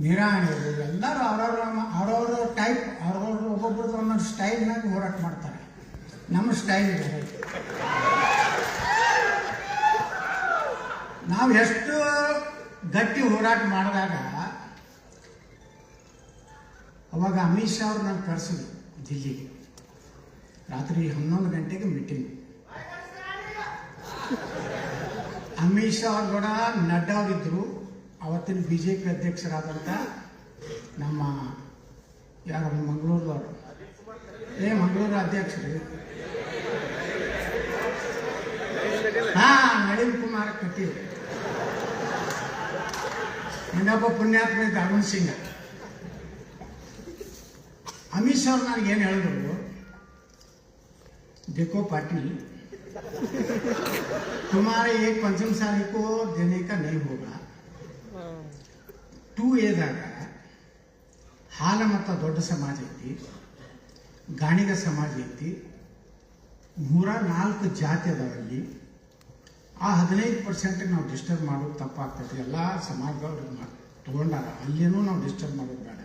ನಿರಾಣಿಗಳು ಎಲ್ಲರೂ ಅವ್ರವ್ರ ಟೈಪ್ ಅವ್ರವ್ರ ಒಬ್ಬೊಬ್ರದ್ದು ಒಂದೊಂದು ಸ್ಟೈಲ್ನಾಗ ಹೋರಾಟ ಮಾಡ್ತಾರೆ. ನಮ್ಮ ಸ್ಟೈಲ್ ಬೇರೆ. ನಾವು ಎಷ್ಟು ಗಟ್ಟಿ ಹೋರಾಟ ಮಾಡಿದಾಗ ಅವಾಗ ಅಮಿತ್ ಶಾ ಅವ್ರು ನಾನು ಕರೆಸಿದ್ರು ದಿಲ್ಲಿಗೆ. ರಾತ್ರಿ 11 ಗಂಟೆಗೆ ಮೀಟಿಂಗ್. ಅಮಿತ್ ಶಾ ಅವ್ರ ಕೂಡ ನಡ್ಡಾ ಅವರಿದ್ದರು. ಅವತ್ತಿನ BJP ಅಧ್ಯಕ್ಷರಾದಂಥ ನಮ್ಮ ಯಾರು ಮಂಗಳೂರದವರು, ಮಂಗಳೂರು ಅಧ್ಯಕ್ಷರು ನಳಿನ್ ಕುಮಾರ್ ಕಟೀಲ್, ಇನ್ನೊಬ್ಬ ಪುಣ್ಯಾತ್ಮ ಅರುಣ್ ಸಿಂಗ್. ಅಮಿತ್ ಶಾ ಅವ್ರು ನನಗೆ ಏನು ಹೇಳಿದ್ರು, देखो पाटिल तुम्हारे एक पंचम साली को देने का नहीं होगा. 2A ದಾಗ ಹಾಲ ಮತ್ತು ದೊಡ್ಡ ಸಮಾಜ ಐತಿ, ಗಾಣಿಗ ಸಮಾಜ ಐತಿ, 3-4 ಜಾತಿ ಅದಾವಲ್ಲಿ. ಆ 15% ನಾವು ಡಿಸ್ಟರ್ಬ್ ಮಾಡೋದು ತಪ್ಪಾಗ್ತೈತಿ. ಎಲ್ಲ ಸಮಾಜದವ್ರು ತಗೊಂಡಾರ, ಅಲ್ಲೇನೂ ನಾವು ಡಿಸ್ಟರ್ಬ್ ಮಾಡೋದು ಬೇಡ.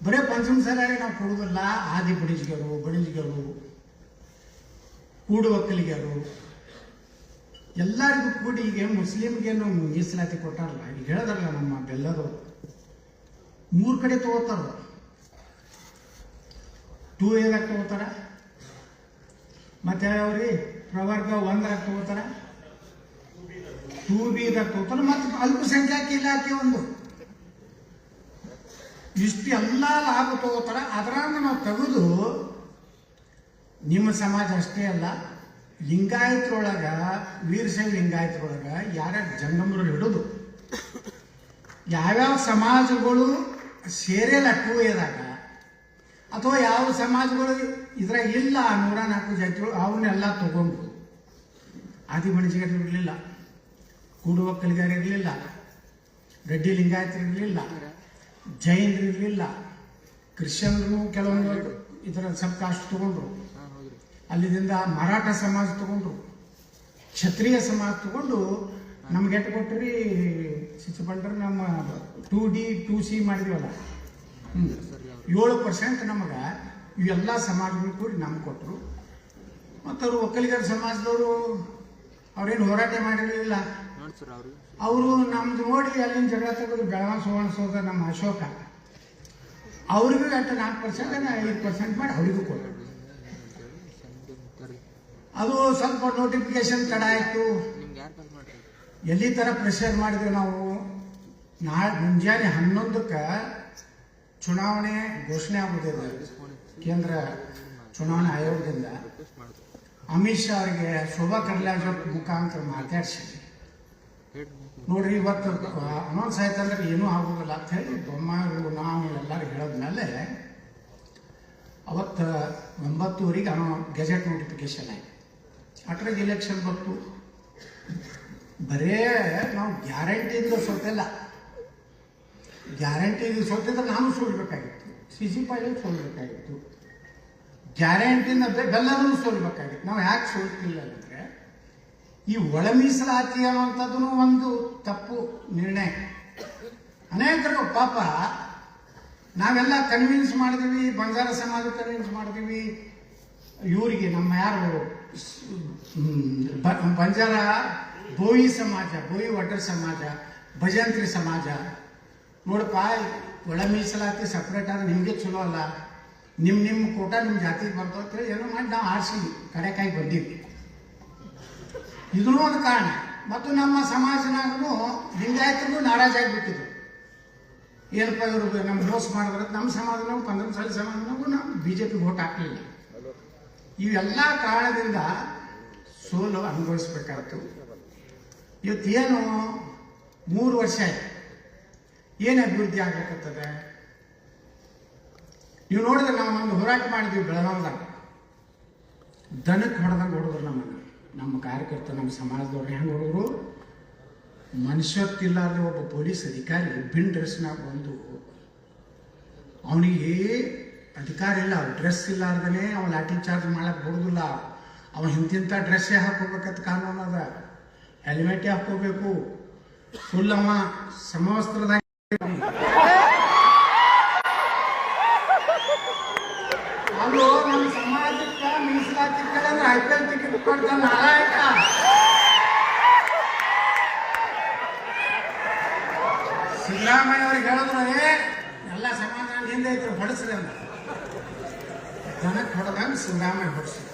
ಬರೇ ಪಂಚಮ ಸಾಲಾಗಿ ನಾವು ಕೊಡುವುದಿಲ್ಲ. ಆದಿ ಬಡಿಜಿಗರು, ಕೂಡು ಒಕ್ಕಲಿಗರು ಎಲ್ಲರಿಗೂ ಕೂಡಿ ಈಗ ಮುಸ್ಲಿಮ್ಗೇನು ಮೀಸಲಾತಿ ಕೊಟ್ಟಾರಲ್ಲ, ಈಗ ಹೇಳಿದ್ರಲ್ಲ ನಮ್ಮ ಬೆಲ್ಲದವರು 3 ಕಡೆ ತಗೋತಾರ. 2A ದಾಗ ತಗೋತಾರ, ಮತ್ತೆ ಯಾವ್ರಿ ಪ್ರವರ್ಗ 1 ತಗೋತಾರ, 2B ದಾಗ ತಗೋತಾರ, ಮತ್ತು ಅಲ್ಪಸಂಖ್ಯಾತ ಇಲಾಖೆ ಒಂದು ಇಷ್ಟು ಎಲ್ಲ ಲಾಭ ತಗೋತಾರ. ಅದರಾಗ ನಾವು ತೆಗೆದು ನಿಮ್ಮ ಸಮಾಜ ಅಷ್ಟೇ ಅಲ್ಲ, ಲಿಂಗಾಯತರೊಳಗ ವೀರಶೈವ ಲಿಂಗಾಯತರೊಳಗ ಯಾರ್ಯಾರು ಜಂಗಮರು ಹಿಡಿದು ಯಾವ್ಯಾವ ಸಮಾಜಗಳು ಸೇರಿಲ್ಲ 2A ದಾಗ, ಅಥವಾ ಯಾವ ಸಮಾಜಗಳು ಇದ್ರಾಗ ಇಲ್ಲ 104 ಜಾತಿಗಳು, ಅವನ್ನೆಲ್ಲ ತಗೊಂಡು ಆದಿ ಬಣಿಜಿಗರು ಇರಲಿಲ್ಲ, ಕೂಡು ಒಕ್ಕಲಿಗರು ಇರಲಿಲ್ಲ, ರೆಡ್ಡಿ ಲಿಂಗಾಯತರು ಇರಲಿಲ್ಲ, ಜೈನರು ಇರಲಿಲ್ಲ, ಕ್ರಿಶ್ಚಿಯನ್ರು ಕೆಲವೊಂದು ಇದರ ಸಬ್ ಕಾಸ್ಟ್ ತಗೊಂಡ್ರು, ಅಲ್ಲಿಂದ ಮರಾಠ ಸಮಾಜ ತಗೊಂಡ್ರು, ಕ್ಷತ್ರಿಯ ಸಮಾಜ ತಗೊಂಡು ನಮ್ಗೆ ಎಟ್ಟು ಕೊಟ್ಟರಿ ಸಿಚ್ಚಬಂಡ್ರೆ ನಮ್ಮ 2D 2C ಮಾಡಿದ್ವಲ್ಲ 7% ನಮಗೆ ಇವೆಲ್ಲ ಸಮಾಜಗಳು ಕೂಡಿ ನಮ್ಗೆ ಕೊಟ್ಟರು. ಮತ್ತು ಅವರು ಒಕ್ಕಲಿಗರ ಸಮಾಜದವರು ಅವ್ರೇನು ಹೋರಾಟ ಮಾಡಿರಲಿಲ್ಲ. ಅವರು ನಮ್ದು ನೋಡಿ ಅಲ್ಲಿನ ಜಗಳ ತೆಗೆದು ಬೆಳಗಾವಿ ಸುವರ್ಣ ಸೌಧ ನಮ್ಮ ಅಶೋಕ ಅವ್ರಿಗೂ ಅಷ್ಟು 4% 5% ಮಾಡಿ ಅವರಿಗೂ ಕೊಟ್ಟರು. ಅದು ಸ್ವಲ್ಪ ನೋಟಿಫಿಕೇಶನ್ ತಡ ಆಯಿತು. ಎಲ್ಲಿ ಥರ ಪ್ರೆಷರ್ ಮಾಡಿದ್ವಿ ನಾವು. ನಾಳೆ ಮುಂಜಾನೆ 11ಕ್ಕೆ ಚುನಾವಣೆ ಘೋಷಣೆ ಆಗುವುದಿದೆ ಕೇಂದ್ರ ಚುನಾವಣಾ ಆಯೋಗದಿಂದ. ಅಮಿತ್ ಶಾ ಅವರಿಗೆ ಶೋಭಾ ಕರ್ಲಾಜೋರ್ ಮುಖಾಂತರ ಮಾತಾಡಿಸಿ ನೋಡ್ರಿ ಇವತ್ತು ಅನೌನ್ಸ್ ಆಯ್ತಂದ್ರೆ ಏನೂ ಆಗೋದಿಲ್ಲ ಅಂತ ಹೇಳಿ ಬೊಮ್ಮಾಯಿಗಳು ನಾವು ಎಲ್ಲರೂ ಹೇಳೋದ್ಮೇಲೆ ಅವತ್ತು 9:00ಗೆ ಗೆಜೆಟ್ ನೋಟಿಫಿಕೇಶನ್ ಆಯ್ತು. ಅಟ್ರಾಗ ಎಲೆಕ್ಷನ್ ಬಂತು. ಬರೇ ನಾವು ಗ್ಯಾರಂಟಿಯಿಂದ ಸೋತಿಲ್ಲ. ಗ್ಯಾರಂಟಿಯಿಂದ ಸೋತಿದ್ರೆ ನಾನು ಸೋಲ್ಬೇಕಾಗಿತ್ತು, CG ಪಾಟೀಲ್ ಸೋಲ್ಬೇಕಾಗಿತ್ತು, ಗ್ಯಾರಂಟಿಯಿಂದ ಬೆಲ್ಲರೂ ಸೋಲ್ಬೇಕಾಗಿತ್ತು. ನಾವು ಯಾಕೆ ಸೋಲ್ತಿಲ್ಲ ಅಂದರೆ ಈ ಒಳ ಮೀಸಲಾತಿ ಅನ್ನುವಂಥದ್ದು ಒಂದು ತಪ್ಪು ನಿರ್ಣಯ. ಅನೇಕರು ಪಾಪ ನಾವೆಲ್ಲ ಕನ್ವಿನ್ಸ್ ಮಾಡಿದ್ವಿ, ಬಂಜಾರ ಸಮಾಜ ಕನ್ವಿನ್ಸ್ ಮಾಡಿದ್ವಿ, ಇವರಿಗೆ ನಮ್ಮ ಯಾರು ಬಂಜಾರ ಬೋಯಿ ಸಮಾಜ, ಬೋಯಿ ಒಡ್ಡರ್ ಸಮಾಜ, ಭಜಂತ್ರಿ ಸಮಾಜ ನೋಡಪ್ಪ ಒಳ ಮೀಸಲಾತಿ ಸಪ್ರೇಟ್ ಆದ್ರೆ ನಿಮಗೆ ಚಲೋ ಅಲ್ಲ, ನಿಮ್ಮ ಕೋಟ ನಿಮ್ಮ ಜಾತಿಗೆ ಬರ್ತವೆ ಅಂತೇಳಿ ಏನೋ ಮಾಡಿ ನಾವು ಆರಿಸಿ ಕಡೆಕಾಯಿ ಬಂದೀವಿ. ಇದೂ ಒಂದು ಕಾರಣ. ಮತ್ತು ನಮ್ಮ ಸಮಾಜನಾಗೂ ಲಿಂಗಾಯತರಿಗೂ ನಾರಾಜಾಗಿಬಿಟ್ಟಿದ್ರು. ಏನಪ್ಪ ಇವರು ನಮ್ಗೆ ಮೋಸ ಮಾಡಿದ್ರೆ ನಮ್ಮ ಸಮಾಜನಾಗೂ 15 ಸಾಲ ಸಮಾಜನಾಗೂ ನಾವು BJP ವೋಟ್ ಹಾಕಲಿಲ್ಲ. ಇವೆಲ್ಲ ಕಾರಣದಿಂದ ಸೋಲು ಅನುಭವಿಸ್ಬೇಕಾಯ್ತು. ಇವತ್ತೇನು 3 ವರ್ಷ ಆಯ್ತು, ಏನು ಅಭಿವೃದ್ಧಿ ಆಗ್ಬೇಕಂತದೆ? ನೀವು ನೋಡಿದ್ರೆ ನಾವು ಒಂದು ಹೋರಾಟ ಮಾಡಿದ್ವಿ ಬೆಳಗಾವಿದಾಗ. ದನಕ್ಕೆ ಹೊಡೆದಂಗೆ ಹೊಡೆದ್ರು ನಮ್ಮ ಕಾರ್ಯಕರ್ತ, ನಮ್ಮ ಸಮಾಜದವ್ರು ಹೆಂಗೆ ಹೊಡೆದ್ರು? ಮನುಷ್ಯತ್ತಿಲ್ಲಾರ್ದೆ ಒಬ್ಬ ಪೊಲೀಸ್ ಅಧಿಕಾರಿ ಬಿನ್ ಡ್ರೆಸ್ನಾಗ ಬಂದು, ಅವನಿಗೆ ಅಧಿಕಾರ ಇಲ್ಲ, ಡ್ರೆಸ್ ಇಲ್ಲಾರ್ದೇ ಅವ್ನು ಲಾಠಿ ಚಾರ್ಜ್ ಮಾಡಕ್ಕೆ ಬಿಡೋದಿಲ್ಲ. ಅವನು ಇಂತಿಂಥ ಡ್ರೆಸ್ಸೇ ಹಾಕೋಬೇಕಂತ ಕಾನೂನು ಅದ, ಹೆಲ್ಮೆಟೇ ಹಾಕೋಬೇಕು, ಫುಲ್ ಅವ ಸಮವಸ್ತ್ರದಾಗ ಅದು ನಮ್ಮ ಸಮಾಜಕ್ಕೆ ಮೀಸಲಾತಿ ಕೇಳಿದ್ರೆ IPL ಟಿಕೆಟ್ ಕೊಡ್ತಾನೆ ನಾರಾಯಕ. ಸಿದ್ದರಾಮಯ್ಯ ಅವ್ರಿಗೆ ಹೇಳಿದ್ರೆ ಎಲ್ಲ ಸಮಾಧಾನ ಹಿಂದೆ ಐತ್ರಿ ಹೊಡೆಸ್ರಿ ಅಂತ ಜನಕ್ಕೆ ಹೊಡೆದಂಗೆ ಸಿದ್ದರಾಮಯ್ಯ ಹೊಡೆಸ್ರಿ.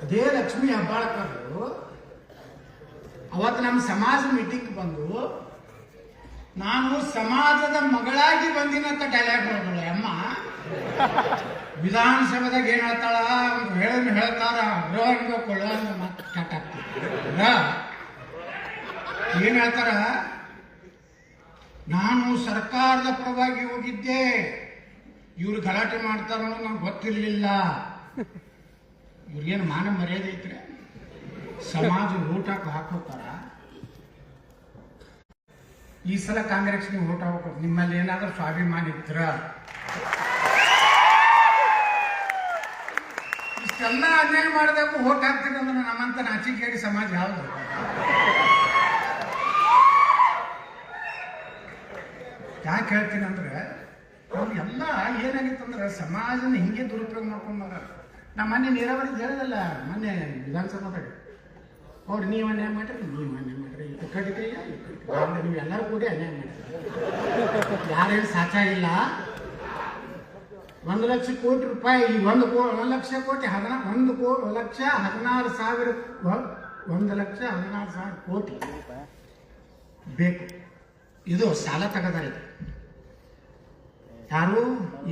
ಅದೇ ಲಕ್ಷ್ಮೀ ಹೆಬ್ಬಾಳ್ಕರ್ ಅವತ್ತು ನಮ್ಮ ಸಮಾಜ ಮೀಟಿಂಗ್ ಬಂದು ನಾನು ಸಮಾಜದ ಮಗಳಾಗಿ ಬಂದಿನಂತ ಡೈಲಾಗ್ ಮಾಡಿದಳು ಅಮ್ಮ. ವಿಧಾನಸಭೆದಾಗ ಏನ್ ಹೇಳ್ತಾಳ ಹೇಳ್ತಾರ ಗೃಹ ಕೊಳ್ಳಂಗ ಮತ್ತೆ ಸ್ಟಾರ್ಟ್ ಆಗ್ತದೆ. ಏನ್ ಹೇಳ್ತಾರ, ನಾನು ಸರ್ಕಾರದ ಪರವಾಗಿ ಹೋಗಿದ್ದೆ, ಇವ್ರು ಗಲಾಟೆ ಮಾಡ್ತಾರ ನಂಗೆ ಗೊತ್ತಿರ್ಲಿಲ್ಲ. ಇವ್ರಿಗೇನು ಮಾನ ಮರ್ಯಾದೆ ಐತ್ರಿ? ಸಮಾಜ ಊಟಕ್ಕೆ ಹಾಕೋತಾರ. ಈ ಸಲ ಕಾಂಗ್ರೆಸ್ ನೀವು ಓಟ್ ಹಾಕಬೇಕು. ನಿಮ್ಮಲ್ಲಿ ಏನಾದ್ರೂ ಸ್ವಾಭಿಮಾನ ಇದ್ರ ಇಷ್ಟೆಲ್ಲ ಅನ್ಯಾಯ ಮಾಡಬೇಕು ಓಟ್ ಹಾಕ್ತೀರಿ ಅಂದ್ರೆ ನಮ್ಮಂತ ನಾಚಿಕೇಡಿ ಸಮಾಜ ಯಾವ್ದು? ಯಾಕೆ ಹೇಳ್ತೀನಿ ಅಂದ್ರೆ ಎಲ್ಲ ಏನಾಗಿತ್ತಂದ್ರೆ ಸಮಾಜನ ಹಿಂಗೆ ದುರುಪಯೋಗ ಮಾಡ್ಕೊಂಡಾರ. ನಾ ಮೊನ್ನೆ ನೀರಾವರಿ ಹೇಳಿದಲ್ಲ, ಮೊನ್ನೆ ವಿಧಾನಸಭಾದಾಗ ಅವ್ರು ನೀವು ಅನ್ಯಾಯ ಮಾಡ್ರಿ, ನೀವು ಅನ್ಯಾಯ ಮಾಡ್ರಿ, ಈ ಕಡೆ ನೀವು ಎಲ್ಲರೂ ಕೂಡಿ ಅನ್ಯಾಯ ಮಾಡ್ರಿ. ಯಾರೇನು ಸಾಚ ಇಲ್ಲ. 1 ಲಕ್ಷ ಕೋಟಿ ರೂಪಾಯಿ, ಈ 1 ಲಕ್ಷ ಕೋಟಿ 1,16,000 ಕೋಟಿ ಬೇಕು. ಇದು ಸಾಲ ತಗದಾರ. ಯಾರು?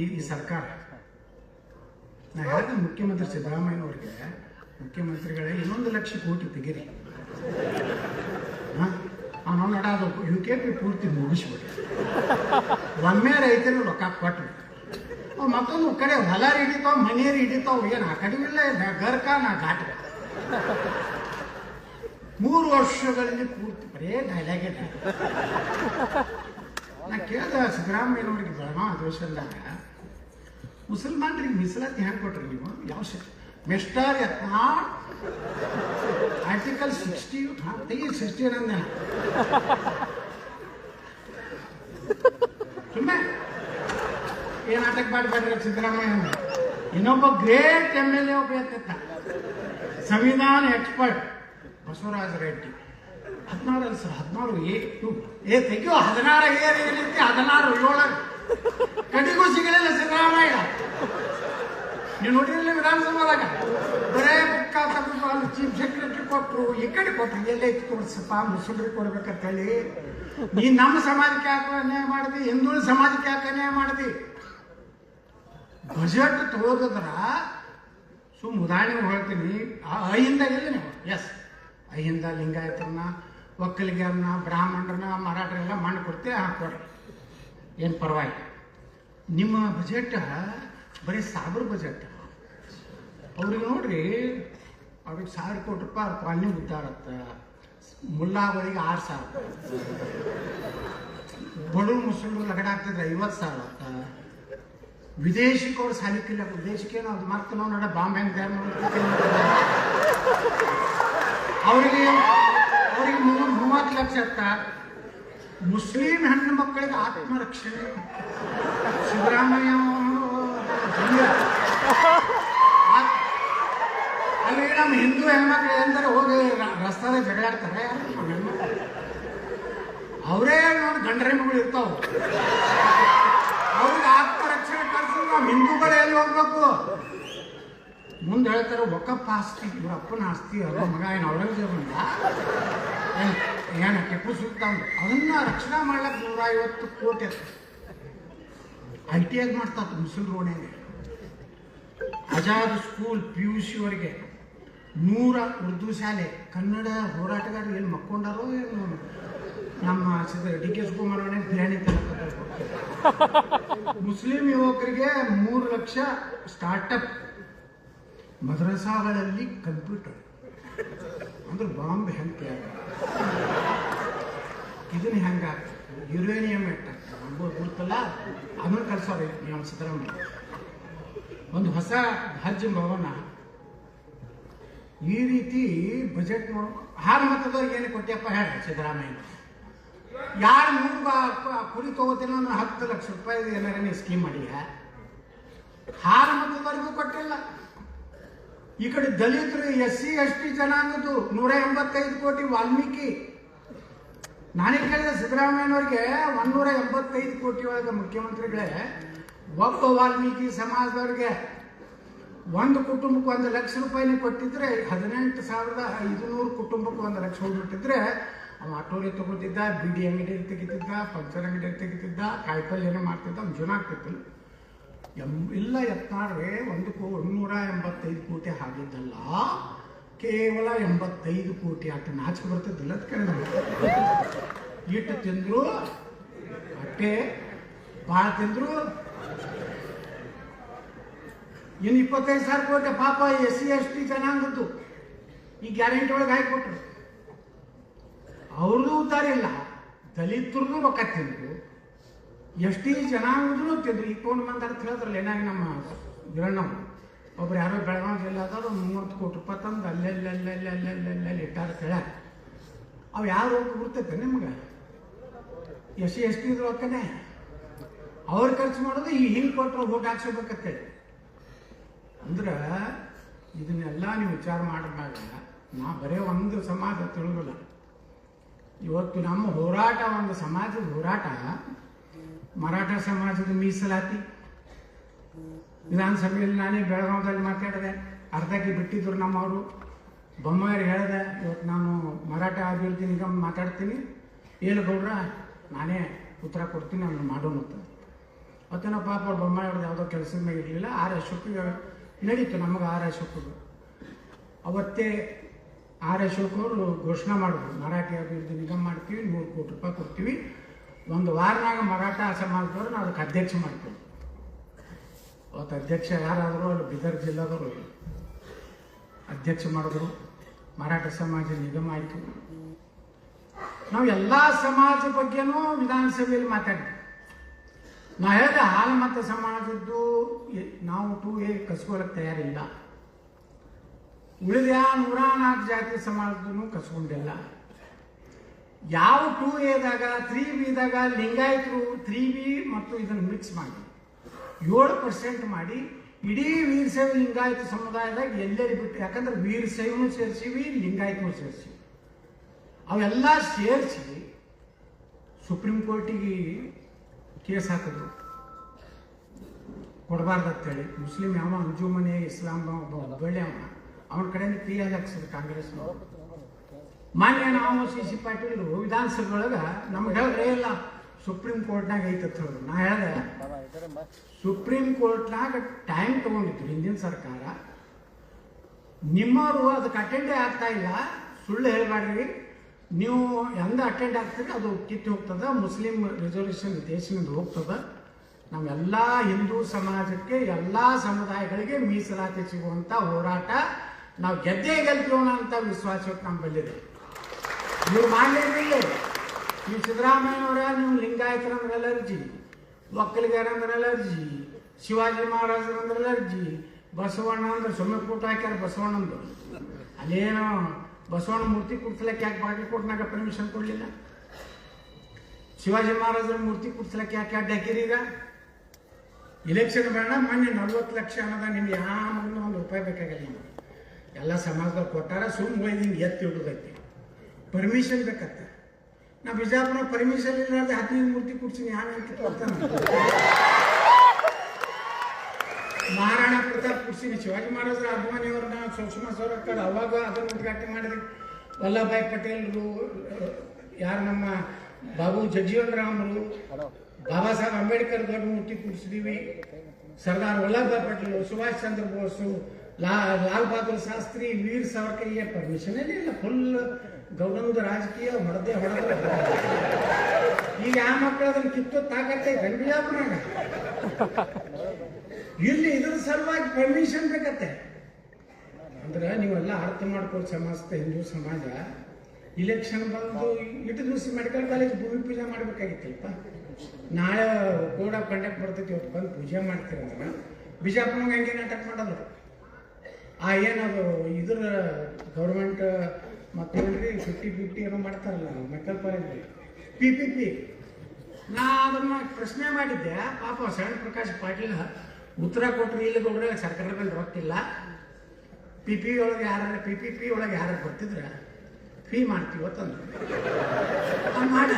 ಈ ಸರ್ಕಾರ. ನಾ ಹೇಳಿದೆ ಮುಖ್ಯಮಂತ್ರಿ ಸಿದ್ದರಾಮಯ್ಯನವ್ರಿಗೆ, ಮುಖ್ಯಮಂತ್ರಿಗಳೇ 1 ಲಕ್ಷ ಕೋಟಿ ತೆಗೀರಿ, ನಾವು ನಡೋದು UKP ಪೂರ್ತಿ ಮುಗಿಸ್ಬಿಡಿ, ಒಮ್ಮೆ ರೈತರು ರೊಕ್ಕ ಕೊಟ್ರು. ಮತ್ತೊಂದು ಕಡೆ ಹೊಲ ಹಿಡಿತಾವ, ಮನೆಯರು ಹಿಡಿತಾವ, ಏನು ಆ ಕಡಿಮೆಲ್ಲ ಗರ್ಕ ನಾ ಘಾಟ. 3 ವರ್ಷಗಳಲ್ಲಿ ಪೂರ್ತಿ ಬರೇ ಡೈಲಾಗೆ. ನಾ ಕೇಳಿದ ಸಿದ್ದರಾಮಯ್ಯನವ್ರಿಗೆ ಬೆಳಗಾವಿ ಅಧಿವೇಶನದಾಗ, ಮುಸಲ್ಮಾನರಿಗೆ ಮೀಸಲಾತಿ ಹೆಂಗೆ ಕೊಟ್ರಿ ನೀವು? ಯಾವ ಮಿಸ್ಟರ್ ಯತ್ನಾಳ್ ಆರ್ಟಿಕಲ್ 60 ಏನಂದ ಸುಮ್ಮನೆ ಏನ್ ನಾಟಕ ಮಾಡ್ಬೇಡ್ರಿ ಸಿದ್ದರಾಮಯ್ಯ. ಇನ್ನೊಬ್ಬ ಗ್ರೇಟ್ MLA ಒಬ್ಬ ಎತ್ತ, ಸಂವಿಧಾನ ಎಕ್ಸ್ಪರ್ಟ್ ಬಸವರಾಜ ರೆಡ್ಡಿ. 16 ಅಲ್ಲ ಸರ್, 16 ತೆಗಿಯೋ 16 ಏನೈತಿ, 16 7 ಕಡೆಗೂ ಸಿಗಲಿಲ್ಲ ಸಿದ್ದರಾಮಯ್ಯ. ನೀವು ನೋಡಿರಲಿಲ್ಲ ವಿಧಾನಸಭಾದಾಗ ಬರೇ ಬುಕ್ಕ ತಗೊಂಡು ಚೀಫ್ ಸೆಕ್ರೆಟರಿ ಕೊಟ್ಟರು, ಈ ಕಡೆ ಕೊಟ್ಟರು. ಎಲ್ಲೈತಿ ತೋರಿಸಪ್ಪ, ಮುಸಲ್ರಿಗೆ ಕೊಡ್ಬೇಕಂತ ಹೇಳಿ. ನೀ ನಮ್ಮ ಸಮಾಜಕ್ಕೆ ಯಾಕೆ ಅನ್ಯಾಯ ಮಾಡಿದಿ? ಹಿಂದುಳಿದ ಸಮಾಜಕ್ಕೆ ಯಾಕೆ ಅನ್ಯಾಯ ಮಾಡಿದಿ? ಬಜೆಟ್ ತಗೋದ್ರ ಉದಾಹರಣೆ ಹೇಳ್ತೀನಿ. ಅಹಿಂದ ಇಲ್ಲ ನೀವು, ಎಸ್ ಅಹಿಂದ ಲಿಂಗಾಯತರನ್ನ, ಒಕ್ಕಲಿಗರನ್ನ, ಬ್ರಾಹ್ಮಣರನ್ನ, ಮರಾಠರೆಲ್ಲ ಮಣ್ಣು ಕೊಡ್ತೀವಿ, ಹಾಕೊಡ್ರಿ, ಏನು ಪರವಾಗಿ. ನಿಮ್ಮ ಬಜೆಟ್ ಬರೀ 1000 ಬಜೆಟ್. ಅವ್ರಿಗೆ ನೋಡ್ರಿ, ಅವ್ರಿಗೆ 1000 ಕೋಟಿ ರೂಪಾಯಿ ಅವ್ರ ಕಾಲನಿ ಉದ್ದಾರತ್ತ, ಮುಲ್ಲಾಗಳಿಗೆ 6,000, ಬಡವರು ಮುಸ್ಲಿಮರು ಲಗಡಾಗ್ತಿದ್ರೆ 50,000 ಆತ. ವಿದೇಶಕ್ಕೆ ಅವ್ರು ಸಾಲಿಕ್ಕಿಲ್ಲ, ವಿದೇಶಕ್ಕೇನು ಅದು ಮತ್ತೆ ನಾವು ನಡ ಬಾಂಬೆ ಅಂತ ಅವರಿಗೆ 30 ಲಕ್ಷ ಅತ್ತ. ಮುಸ್ಲಿಂ ಹೆಣ್ಣು ಮಕ್ಕಳಿಗೆ ಆತ್ಮರಕ್ಷಣೆ ಸಿದ್ದರಾಮಯ್ಯ ಅಲ್ಲಿ ನಮ್ಮ ಹಿಂದೂ ಹೆಣ್ಮಕ್ಳು ಎಂದರೆ ಹೋಗಿ ರಸ್ತಾದ ಜಗಳಾಡ್ತಾರೆ. ಅವರೇ ನೋಡಿ ಗಂಡರ ಮಗಳು ಇರ್ತಾವ, ಅವ್ರಿಗೆ ಆತ್ಮರಕ್ಷಣೆ ಕಳ್ಸಿದ್ರೆ ನಾವು ಹಿಂದೂಗಳೇ ಎಲ್ಲಿ ಹೋಗ್ಬೇಕು? ಮುಂದೆ ಹೇಳ್ತಾರೆ ಒಕ್ಕಪ್ಪ ಆಸ್ತಿ, ಇವ್ರ ಅಪ್ಪನ ಆಸ್ತಿ, ಅವ್ರ ಮಗ ಏನು ಔರಂಗಜೇಬಂದ ಏನು ಟಿಪ್ಪು ಸುಲ್ತಾನ್, ಅದನ್ನ ರಕ್ಷಣಾ ಮಾಡ್ಲಕ್ಕೆ 150 ಕೋಟಿ ITI ಮಾಡ್ತಾರೆ ಮುಸಲ್ ರೋಡ್ನಾಗೆ. ಆಜಾದ್ ಸ್ಕೂಲ್ PUC ಅವರಿಗೆ 100 ಉರ್ದು ಶಾಲೆ. ಕನ್ನಡ ಹೋರಾಟಗಾರರು ಏನು ಮಕ್ಕೊಂಡಾರೋ ಏನು, ನಮ್ಮ DK ಶಿವಕುಮಾರ್ ಬಿರಿಯಾನಿ ತಲಕತ್ತಾರೆ. ಮುಸ್ಲಿಂ ಯುವಕರಿಗೆ 3 ಲಕ್ಷ ಸ್ಟಾರ್ಟಪ್. ಮದ್ರಸಾಗಳಲ್ಲಿ ಕಂಪ್ಯೂಟರ್ ಅಂದ್ರೆ ಬಾಂಬ್ ಹೆಂಗೆ ತಯಾರ, ಇದನ್ನ ಹೆಂಗಾಗ್ತದೆ, ಯುರೇನಿಯಂ ಗುರ್ತಲ್ಲ, ಅದನ್ನು ಕಳ್ಸೋರಿ ನಮ್ಮ ಸಿದ್ದರಾಮಯ್ಯ. ಒಂದು ಹೊಸ ಹಜ್ ಭವನ ಈ ರೀತಿ ಬಜೆಟ್ ಹಾಲು ಮತದವ್ರಿಗೆ ಏನು ಕೊಟ್ಟಿಯಪ್ಪ ಹೇಳಿ ಸಿದ್ದರಾಮಯ್ಯ, ಯಾರು ಕುರಿ ತಗೋತೀನಿ ಅಂದ್ರೆ 10 ಲಕ್ಷ ರೂಪಾಯಿ ಏನಾರ ಸ್ಕೀಮ್ ಮಾಡಿ ಹಾಲು ಮತದವರಿಗೂ ಕೊಟ್ಟಿಲ್ಲ. ಈ ಕಡೆ ದಲಿತರು SC ST ಜನಾಂಗದ್ದು 185 ಕೋಟಿ ವಾಲ್ಮೀಕಿ. ನಾನೇ ಕೇಳಿದೆ ಸಿದ್ದರಾಮಯ್ಯನವ್ರಿಗೆ 185 ಕೋಟಿ ಒಳಗೆ ಮುಖ್ಯಮಂತ್ರಿಗಳೇ ಒಬ್ಬ ವಾಲ್ಮೀಕಿ ಸಮಾಜದವ್ರಿಗೆ ಒಂದು ಕುಟುಂಬಕ್ಕೆ 1 ಲಕ್ಷ ರೂಪಾಯಿನೇ ಕೊಟ್ಟಿದ್ರೆ 18,500 ಕುಟುಂಬಕ್ಕೆ 1 ಲಕ್ಷ ಹೋಗ್ಬಿಟ್ಟಿದ್ರೆ ಅವ ಆಟೋಲಿ ತಗೋತಿದ್ದ, ಬಿಡಿ ಅಂಗಡಿ ತೆಗಿತಿದ್ದ, ಪಂಚರ್ ಅಂಗಡಿ ತೆಗಿತಿದ್ದ, ಕಾಯಿಪಲ್ಯ ಮಾಡ್ತಿದ್ದ, ಅವ್ನು ಜನ ಆಗ್ತಿತ್ತು. ಇಲ್ಲ ಯತ್ನಾಡ್ರೆ 185 ಕೋಟಿ ಆಗಿದ್ದಲ್ಲ, ಕೇವಲ 85 ಕೋಟಿ. ಆಟ ನಾಚಿಕೆ ಬರ್ತಿದ್ದಿಲ್ಲ ಇಟ್ಟು ತಿಂದ್ರು ಅಟ್ಟೆ ಭಾಳ ತಿಂದ್ರು. ಇನ್ನು 25,000 ಕೋಟಿ ಪಾಪ SC ST ಜನಾಂಗದ್ದು ಈ ಗ್ಯಾರಂಟಿ ಒಳಗೆ ಹಾಕಿಕೊಟ್ರು. ಅವ್ರದ್ದು ಉದ್ದಾರ ಇಲ್ಲ, ದಲಿತರದ್ದು ರೊಕ್ಕ ತಿಂದ್ರು, ST ಜನಾಂಗದೂ ತಿಂದ್ರು. ಈಗ ತೊಗೊಂಡು ಬಂದಾರ ಹೇಳಿದ್ರಲ್ಲ ಏನಾಗಿ ನಮ್ಮ ಗಿರಣ್ಣವ್ರು ಒಬ್ರು ಯಾರೋ ಬೆಳಗಾವಿ ಜಿಲ್ಲಾದವ್ರು 30 ಕೋಟಿ ರೂಪಾಯಿ ತಂದು ಅಲ್ಲೆಲ್ಲಿ ಇಟ್ಟಾರ ಹೇಳಾರ. ಅವು ಯಾರು ಗುರ್ತೈತೆ ನಿಮ್ಗೆ? SC ST ರೊಕ್ಕನೇ ಅವ್ರು ಖರ್ಚು ಮಾಡೋದು ಈ ಹಿಂಗೆ ಕೊಟ್ಟರು ಓಟ್ ಹಾಕ್ಸೋಬೇಕಂತೇಳಿ. ಅಂದ್ರೆ ಇದನ್ನೆಲ್ಲ ನೀವು ವಿಚಾರ ಮಾಡಿದಾಗ ನಾ ಬರೀ ಒಂದು ಸಮಾಜ ತಿಳಿದಿಲ್ಲ. ಇವತ್ತು ನಮ್ಮ ಹೋರಾಟ, ಒಂದು ಸಮಾಜದ ಹೋರಾಟ, ಮರಾಠ ಸಮಾಜದ ಮೀಸಲಾತಿ ವಿಧಾನಸಭೆಯಲ್ಲಿ ನಾನೇ ಬೆಳಗಾವದಲ್ಲಿ ಮಾತಾಡಿದೆ. ಅರ್ಧಕ್ಕೆ ಬಿಟ್ಟಿದ್ರು ನಮ್ಮವರು. ಬೊಮ್ಮಾಯಿಗೆ ಹೇಳಿದೆ, ಇವತ್ತು ನಾನು ಮರಾಠ ಅಭಿವೃದ್ಧಿ ನಿಗಮ ಮಾತಾಡ್ತೀನಿ, ಏನು ಗೌಡ್ರ ನಾನೇ ಉತ್ತರ ಕೊಡ್ತೀನಿ, ಅದನ್ನು ಮಾಡೋಣ ಅಂತ. ಮತ್ತೇನೋ ಪಾಪ ಅವ್ರು ಬೊಮ್ಮಾಯಿ ಅವ್ರದ್ದು ಯಾವುದೋ ಕೆಲಸದ ಮೇಲೆ ಇರಲಿಲ್ಲ. R ಅಶೋಕಿಗೆ ನಡೀತು, ನಮಗೆ R ಅಶೋಕರು ಅವತ್ತೇ R ಅಶೋಕ್ ಅವರು ಘೋಷಣೆ ಮಾಡಿದ್ರು, ಮರಾಠಿ ಅಭಿವೃದ್ಧಿ ನಿಗಮ ಮಾಡ್ತೀವಿ, 100 ಕೋಟಿ ರೂಪಾಯಿ ಕೊಡ್ತೀವಿ. ಒಂದು ವಾರನಾಗ ಮರಾಠ ಸಮಾಜದವ್ರು ನಾವು ಅದಕ್ಕೆ ಅಧ್ಯಕ್ಷ ಮಾಡ್ತೀವಿ. ಅವತ್ತು ಅಧ್ಯಕ್ಷ ಯಾರಾದರೂ ಅಲ್ಲಿ ಬೀದರ್ ಜಿಲ್ಲಾದವರು ಅಧ್ಯಕ್ಷ ಮಾಡಿದ್ರು. ಮರಾಠ ಸಮಾಜ ನಿಗಮ ಆಯಿತು. ನಾವು ಎಲ್ಲ ಸಮಾಜ ಬಗ್ಗೆನೂ ವಿಧಾನಸಭೆಯಲ್ಲಿ ಮಾತಾಡಿದ್ವಿ. ನಾ ಹೇಳಿದೆ, ಹಾಲು ಮತ್ತು ಸಮಾಜದ್ದು ನಾವು 2A ಕಸ್ಕೊಳ್ಳೋಕೆ ತಯಾರಿಲ್ಲ. ಉಳಿದ 104 ಜಾತಿ ಸಮಾಜದೂ ಕಸ್ಕೊಂಡಿಲ್ಲ. ಯಾವ 2Aದಾಗ 3Bದಾಗ ಲಿಂಗಾಯತರು 3B ಮತ್ತು ಇದನ್ನು ಮಿಕ್ಸ್ ಮಾಡಿ 7% ಮಾಡಿ ಇಡೀ ವೀರಶೈವ ಲಿಂಗಾಯತ ಸಮುದಾಯದಾಗ ಎಲ್ಲೆಲ್ಲಿ ಬಿಟ್ಟು, ಯಾಕಂದ್ರೆ ವೀರಶೈವನು ಸೇರಿಸಿವಿ, ಲಿಂಗಾಯತನೂ ಸೇರಿಸಿವಿ. ಅವೆಲ್ಲ ಸೇರಿಸಿ ಸುಪ್ರೀಂ ಕೋರ್ಟಿಗೆ ಕೇಸ್ ಹಾಕಿದ್ರು, ಕೊಡಬಾರ್ದಂತೇಳಿ. ಮುಸ್ಲಿಂ ಯಾವ ಅಂಜುಮನೆ ಇಸ್ಲಾಂ ಒಬ್ಬಳ್ಳಿ ಅವನ ಕಡೆಯಿಂದ ಕ್ರಿಯಾಗಿ ಹಾಕ್ಸಿದ್ರು ಕಾಂಗ್ರೆಸ್ನವರು. ಮಾನ್ಯ ನಾವು CC ಪಾಟೀಲ್ ವಿಧಾನಸಭೆ ಒಳಗೆ ನಮ್ಗೆ ಹೇಳಿದ್ರೆ ಇಲ್ಲ ಸುಪ್ರೀಂ ಕೋರ್ಟ್ನಾಗ ಐತತ್ ಹೇಳಿದ್ರು. ನಾ ಹೇಳಿದೆ, ಸುಪ್ರೀಂ ಕೋರ್ಟ್ನಾಗ ಟೈಮ್ ತಗೊಂಡಿದ್ರು ಹಿಂದಿನ ಸರ್ಕಾರ, ನಿಮ್ಮವರು ಅದಕ್ಕೆ ಅಟೆಂಡೇ ಆಗ್ತಾ ಇಲ್ಲ, ಸುಳ್ಳು ಹೇಳಬೇಡ್ರಿ. ನೀವು ಎಂದ ಅಟೆಂಡ್ ಆಗ್ತೀರಿ ಅದು ಕಿತ್ತು ಹೋಗ್ತದೆ, ಮುಸ್ಲಿಂ ರಿಸರ್ವೇಷನ್ ದೇಶದಿಂದ ಹೋಗ್ತದೆ. ನಾವೆಲ್ಲ ಹಿಂದೂ ಸಮಾಜಕ್ಕೆ, ಎಲ್ಲ ಸಮುದಾಯಗಳಿಗೆ ಮೀಸಲಾತಿ ಸಿಗುವಂಥ ಹೋರಾಟ ನಾವು ಗೆದ್ದೇ ಗೆಲ್ತೀವೋಣ ಅಂತ ವಿಶ್ವಾಸಕ್ಕೆ ನಮ್ಮ ಬಂದಿದೆ. ನೀವು ಮಾಡಲಿಲ್ಲ. ನೀವು ಸಿದ್ದರಾಮಯ್ಯನವರ, ನೀವು ಲಿಂಗಾಯತರಂದ್ರೆ ಅಲರ್ಜಿ, ಒಕ್ಕಲಿಗರಂದ್ರೆ ಅಲರ್ಜಿ, ಶಿವಾಜಿ ಮಹಾರಾಜರಂದ್ರೆ ಅಲರ್ಜಿ, ಬಸವಣ್ಣ ಅಂದ್ರೆ ಸುಮ್ಮನೆ ಫೋಟೋ ಹಾಕ್ಯಾರ ಬಸವಣ್ಣಂದು. ಅಲ್ಲೇನೋ ಬಸವಣ್ಣ ಮೂರ್ತಿ ಕುಡ್ಸ್ಲಕ್ಕೆ ಯಾಕೆ ಬಾಗಲಕೋಟ್ನಾಗ ಪರ್ಮಿಷನ್ ಕೊಡಲಿಲ್ಲ? ಶಿವಾಜಿ ಮಹಾರಾಜರ ಮೂರ್ತಿ ಕುಡ್ಸ್ಲಕ್ಕೆ ಯಾಕೆ ಅಡ್ಡ ಹಾಕಿರಿ? ಈಗ ಇಲೆಕ್ಷನ್ ಬೇಡ, ಮೊನ್ನೆ 40 ಲಕ್ಷ ಅನ್ನೋದ ನಿಮ್ಗೆ ಯಾವ ಒಂದು ರೂಪಾಯಿ ಬೇಕಾಗಲ್ಲ. ನಿಮ್ಗೆ ಎಲ್ಲ ಸಮಾಜದಾಗ ಕೊಟ್ಟಾರ, ಸುಮ್ಮನೆ ಹೋಗಿ ಹಿಂಗೆ ಎತ್ತಿ ಹಿಡಿದೈತಿ. ಪರ್ಮಿಷನ್ ಬೇಕತ್ತ. ನಾ ಬಿಜಾಪುರ ಪರ್ಮಿಷನ್ ಇಲ್ಲಾರ್ದೆ 15 ಮೂರ್ತಿ ಕುಡ್ಸಿನಿ, ಯಾವಂತ ಕೊಡ್ತಾನೆ. ಮಹಾರಾಣಾ ಪ್ರತಾಪ್ ಕುಡ್ಸಿನಿ, ಶಿವಾಜಿ ಮಹಾರಾಜರ ಅಭಿಮಾನಿಯವ್ರನ್ನ ಸುಷ್ಮಾ ಸ್ವರಾಜ್ ಅವಾಗ ಅದನ್ನು ಉದ್ಘಾಟನೆ ಮಾಡಿದ್ರಿ. ವಲ್ಲಭಾಯ್ ಪಟೇಲ್ರು, ಯಾರು ನಮ್ಮ ಬಾಬು ಜಗಜೀವನ್ ರಾಮರು, ಬಾಬಾ ಸಾಹೇಬ್ ಅಂಬೇಡ್ಕರ್ ದೊಡ್ಡ ಮೂರ್ತಿ ಕೂಡಿಸಿದೀವಿ. ಸರ್ದಾರ್ ವಲ್ಲಭಾಯ್ ಪಟೇಲ್, ಸುಭಾಷ್ ಚಂದ್ರ ಬೋಸು, ಲಾಲ್ ಬಹದ್ದೂರ್ ಶಾಸ್ತ್ರಿ, ವೀರ್ ಸಾವರ್ಕರ್ಗೆ ಪರ್ಮಿಷನ್ ಇಲ್ಲ. ಫುಲ್ ಗೌಡನದ ರಾಜಕೀಯ ಹೊಡೆದೇ ಹೊಡೆದ. ಈಗ ಆ ಮಕ್ಕಳು ಅದನ್ನು ಕಿತ್ತು ತಾಕತ್ತೆ ಗಂಬಿಯಾಪುರಾಗ. ಇಲ್ಲಿ ಇದ್ರ ಸಲುವಾಗಿ ಪರ್ಮಿಷನ್ ಬೇಕತ್ತೆ. ಅಂದ್ರೆ ನೀವೆಲ್ಲ ಅರ್ಥ ಮಾಡ್ಕೊಳ್ಳಿ, ಸಮಾಜದ ಹಿಂದೂ ಸಮಾಜ ಇಲೆಕ್ಷನ್ ಬಂದು ಇಟ್ಟು ದಿವಸ ಮೆಡಿಕಲ್ ಕಾಲೇಜ್ ಭೂಮಿ ಪೂಜೆ ಮಾಡ್ಬೇಕಾಗಿತ್ತಲ್ಪ. ನಾಳೆ ಕೋಡ್ ಆಫ್ ಕಂಡಕ್ಟ್ ಬರ್ತೈತಿ, ಇವತ್ತು ಬಂದು ಪೂಜೆ ಮಾಡ್ತೀರಂದ್ರೆ ಬಿಜಾಪುರ ಹಂಗೆ ನಾಟಕ ಮಾಡೋದು. ಏನದು ಇದ್ರ ಗೌರ್ಮೆಂಟ್ ಮಕ್ಕಳಿಗೆ 50-50 ಏನೋ ಮಾಡ್ತಾರಲ್ಲ ಮೆಕ್ಕಲ್ ಕಾಲೇಜ್ PPP. ನಾ ಅದನ್ನ ಪ್ರಶ್ನೆ ಮಾಡಿದ್ದೆ. ಪಾಪ ಶರಣ್ ಪ್ರಕಾಶ್ ಪಾಟೀಲ್ ಉತ್ತರ ಕೊಟ್ಟರು, ಇಲ್ಲಿ ಕೊಡ್ರೆ ಸರ್ಕಾರದ ಮೇಲೆ ರೊಕ್ಕಿಲ್ಲ, PPP ಒಳಗೆ ಯಾರು ಬರ್ತಿದ್ರ ಫೀ ಮಾಡ್ತೀವಿ ಅಂತಂದ್ರು. ಮಾಡ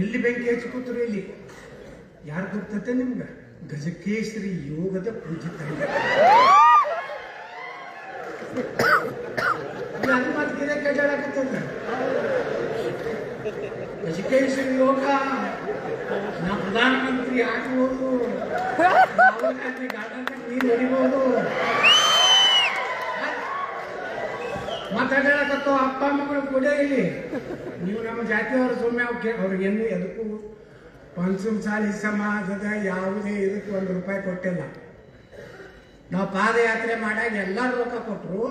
ಇಲ್ಲಿ ಬೆಂಕಿ ಹಚ್ಚಿ ಕೂತ್ರು. ಇಲ್ಲಿ ಯಾರು ಗೊತ್ತತೆ ನಿಮ್ಗೆ? ಗಜಕೇಶ್ವರಿ ಯೋಗದ ಪೂಜಿತ ಅದು ಮತ್ತೆ ಗಿರೆ ಕಡ್ಡಾಡಕತ್ತದ. ಗಜಕೇಶ್ವರಿ ಯೋಗ ನಾ ಪ್ರಧಾನಮಂತ್ರಿ ಆಗ್ಬೋದು, ನೀರು ಹೊಡಿಬೋದು, ಮಾತಾಡಕತ್ತೋ ಅಪ್ಪ ಮಕ್ಕಳು ಕೂಡ. ಇಲ್ಲಿ ನೀವು ನಮ್ಮ ಜಾತಿಯವರು ಸುಮ್ಮನೆ ಅವ್ರಿಗೇನು ಎದಕ್ಕೂ ಪಂಚಮಸಾಲಿ ಸಮಾಜದ ಯಾವುದೇ ಇದಕ್ಕೆ ₹1 ಕೊಟ್ಟಿಲ್ಲ. ನಾವು ಪಾದಯಾತ್ರೆ ಮಾಡಾಗ ಎಲ್ಲರೂ ರೊಕ್ಕ ಕೊಟ್ಟರು.